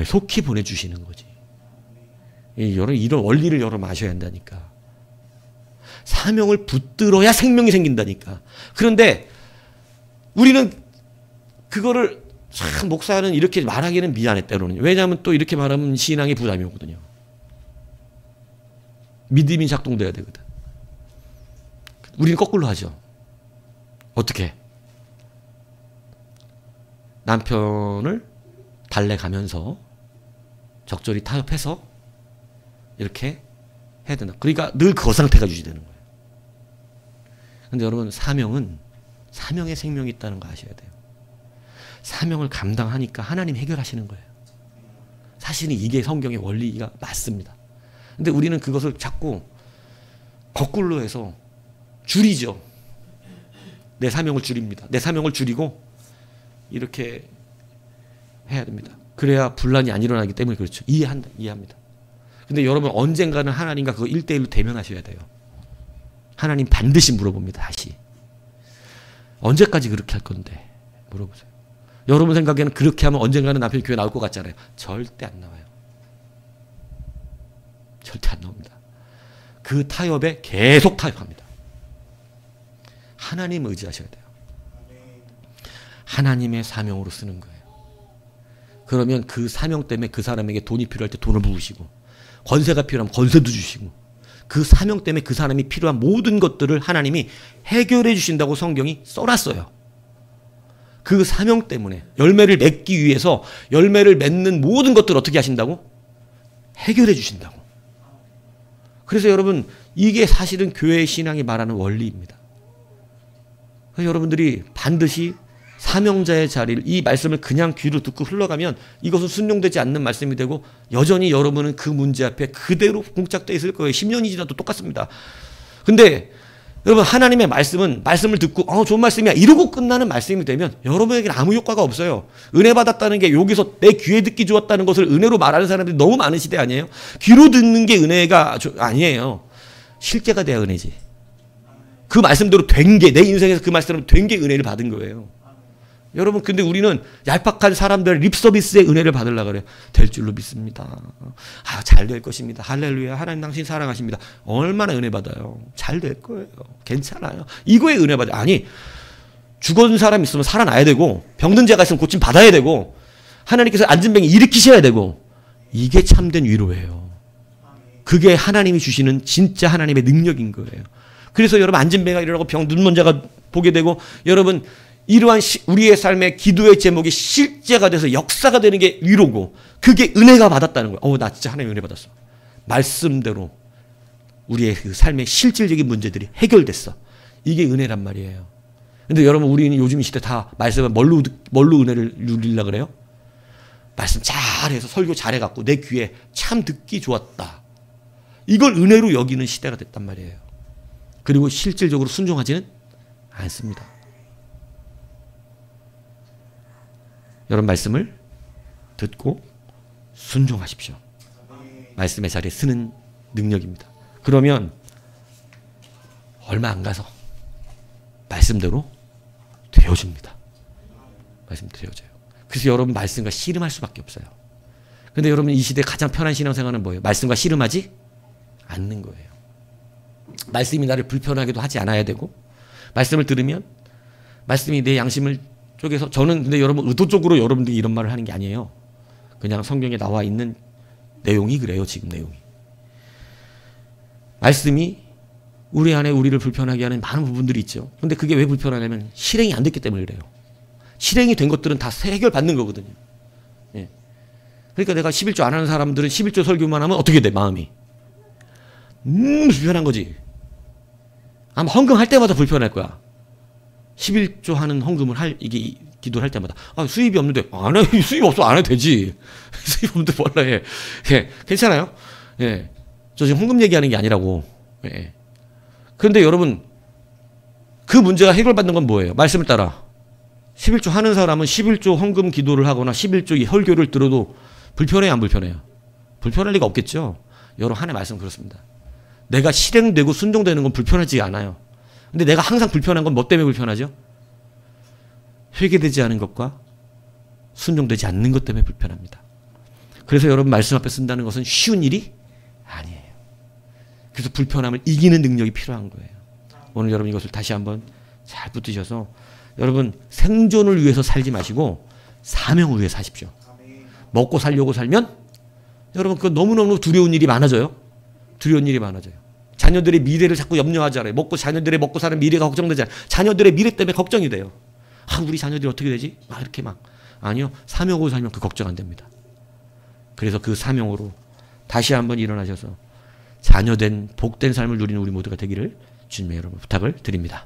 속히 보내주시는 거지. 이런 원리를 여러분 아셔야 한다니까. 사명을 붙들어야 생명이 생긴다니까. 그런데 우리는 그거를 참 목사는 이렇게 말하기는 미안해, 때로는. 왜냐하면 또 이렇게 말하면 신앙의 부담이 오거든요. 믿음이 작동돼야 되거든. 우리는 거꾸로 하죠. 어떻게? 남편을 달래가면서 적절히 타협해서 이렇게 해야 된다. 그러니까 늘 그 상태가 유지되는 거예요. 근데 여러분, 사명은 사명의 생명이 있다는 거 아셔야 돼요. 사명을 감당하니까 하나님 해결하시는 거예요. 사실은 이게 성경의 원리가 맞습니다. 근데 우리는 그것을 자꾸 거꾸로 해서 줄이죠. 내 사명을 줄입니다. 내 사명을 줄이고 이렇게 해야 됩니다. 그래야 분란이 안 일어나기 때문에 그렇죠. 이해합니다. 근데 여러분, 언젠가는 하나님과 그거 1대1로 대면하셔야 돼요. 하나님 반드시 물어봅니다. 다시. 언제까지 그렇게 할 건데? 물어보세요. 여러분 생각에는 그렇게 하면 언젠가는 남편이 교회 나올 것 같잖아요. 절대 안 나와요. 절대 안 나옵니다. 그 타협에 계속 타협합니다. 하나님 의지하셔야 돼요. 하나님의 사명으로 쓰는 거예요. 그러면 그 사명 때문에 그 사람에게 돈이 필요할 때 돈을 부으시고, 권세가 필요하면 권세도 주시고, 그 사명 때문에 그 사람이 필요한 모든 것들을 하나님이 해결해 주신다고 성경이 써놨어요. 그 사명 때문에 열매를 맺기 위해서 열매를 맺는 모든 것들을 어떻게 하신다고? 해결해 주신다고. 그래서 여러분, 이게 사실은 교회의 신앙이 말하는 원리입니다. 그래서 여러분들이 반드시 사명자의 자리를, 이 말씀을 그냥 귀로 듣고 흘러가면 이것은 순종되지 않는 말씀이 되고 여전히 여러분은 그 문제 앞에 그대로 봉착되어 있을 거예요. 10년이 지나도 똑같습니다. 근데 여러분, 하나님의 말씀은 말씀을 듣고 좋은 말씀이야 이러고 끝나는 말씀이 되면 여러분에게는 아무 효과가 없어요. 은혜 받았다는 게 여기서 내 귀에 듣기 좋았다는 것을 은혜로 말하는 사람들이 너무 많은 시대 아니에요? 귀로 듣는 게 은혜가 아니에요. 실제가 돼야 은혜지. 그 말씀대로 된 게, 내 인생에서 그 말씀대로 된 게 은혜를 받은 거예요. 여러분, 근데 우리는 얄팍한 사람들의 립서비스의 은혜를 받으려고 그래요. 될 줄로 믿습니다. 잘 될 것입니다. 할렐루야. 하나님 당신 사랑하십니다. 얼마나 은혜 받아요. 잘 될 거예요. 괜찮아요. 이거에 은혜 받아요. 아니, 죽은 사람 있으면 살아나야 되고, 병든 자가 있으면 고침 받아야 되고, 하나님께서 앉은 병이 일으키셔야 되고, 이게 참된 위로예요. 그게 하나님이 주시는 진짜 하나님의 능력인 거예요. 그래서 여러분, 앉은 병이 일어나고 눈먼 자가 보게 되고, 여러분, 이러한 우리의 삶의 기도의 제목이 실제가 돼서 역사가 되는 게 위로고, 그게 은혜가 받았다는 거예요. 나 진짜 하나님 은혜 받았어. 말씀대로 우리의 그 삶의 실질적인 문제들이 해결됐어. 이게 은혜란 말이에요. 근데 여러분, 우리는 요즘 시대 다 말씀을 뭘로 은혜를 누리려고 그래요? 말씀 잘해서 설교 잘해갖고 내 귀에 참 듣기 좋았다. 이걸 은혜로 여기는 시대가 됐단 말이에요. 그리고 실질적으로 순종하지는 않습니다. 여러분, 말씀을 듣고 순종하십시오. 말씀의 자리에 쓰는 능력입니다. 그러면 얼마 안 가서 말씀대로 되어집니다. 말씀대로 되어져요. 그래서 여러분, 말씀과 씨름할 수밖에 없어요. 근데 여러분, 이 시대에 가장 편한 신앙생활은 뭐예요? 말씀과 씨름하지 않는 거예요. 말씀이 나를 불편하게도 하지 않아야 되고, 말씀을 들으면 말씀이 내 양심을 쪽에서, 저는 근데 여러분 의도적으로 여러분들이 이런 말을 하는 게 아니에요. 그냥 성경에 나와 있는 내용이 그래요. 지금 내용이. 말씀이 우리 안에 우리를 불편하게 하는 많은 부분들이 있죠. 근데 그게 왜 불편하냐면 실행이 안 됐기 때문에 그래요. 실행이 된 것들은 다 해결받는 거거든요. 예. 그러니까 내가 11조 안 하는 사람들은 11조 설교만 하면 어떻게 돼? 마음이. 불편한 거지. 아마 헌금할 때마다 불편할 거야. 11조 하는 헌금을 이게 기도를 할 때마다 수입이 없는데 안 해. 수입 없어 안 해도 되지. 수입 없는데 몰라 해. 예, 괜찮아요? 예, 저 지금 헌금 얘기하는 게 아니라고. 예. 그런데 여러분, 그 문제가 해결받는 건 뭐예요? 말씀을 따라 11조 하는 사람은 11조 헌금 기도를 하거나 11조 이 설교를 들어도 불편해요, 안 불편해요? 불편할 리가 없겠죠. 여러분, 하나님의 말씀은 그렇습니다. 내가 실행되고 순종되는 건 불편하지 않아요. 근데 내가 항상 불편한 건 뭐 때문에 불편하죠? 회개되지 않은 것과 순종되지 않는 것 때문에 불편합니다. 그래서 여러분, 말씀 앞에 쓴다는 것은 쉬운 일이 아니에요. 그래서 불편함을 이기는 능력이 필요한 거예요. 오늘 여러분, 이것을 다시 한번 잘 붙드셔서 여러분, 생존을 위해서 살지 마시고 사명을 위해 사십시오. 먹고 살려고 살면 여러분, 그건 너무너무 두려운 일이 많아져요. 두려운 일이 많아져요. 자녀들의 미래를 자꾸 염려하잖아요. 자녀들의 먹고 사는 미래가 걱정되잖아요. 자녀들의 미래 때문에 걱정이 돼요. 우리 자녀들이 어떻게 되지? 이렇게 아니요. 사명으로 살면 그 걱정 안 됩니다. 그래서 그 사명으로 다시 한번 일어나셔서 자녀된 복된 삶을 누리는 우리 모두가 되기를 주님의 여러분 부탁을 드립니다.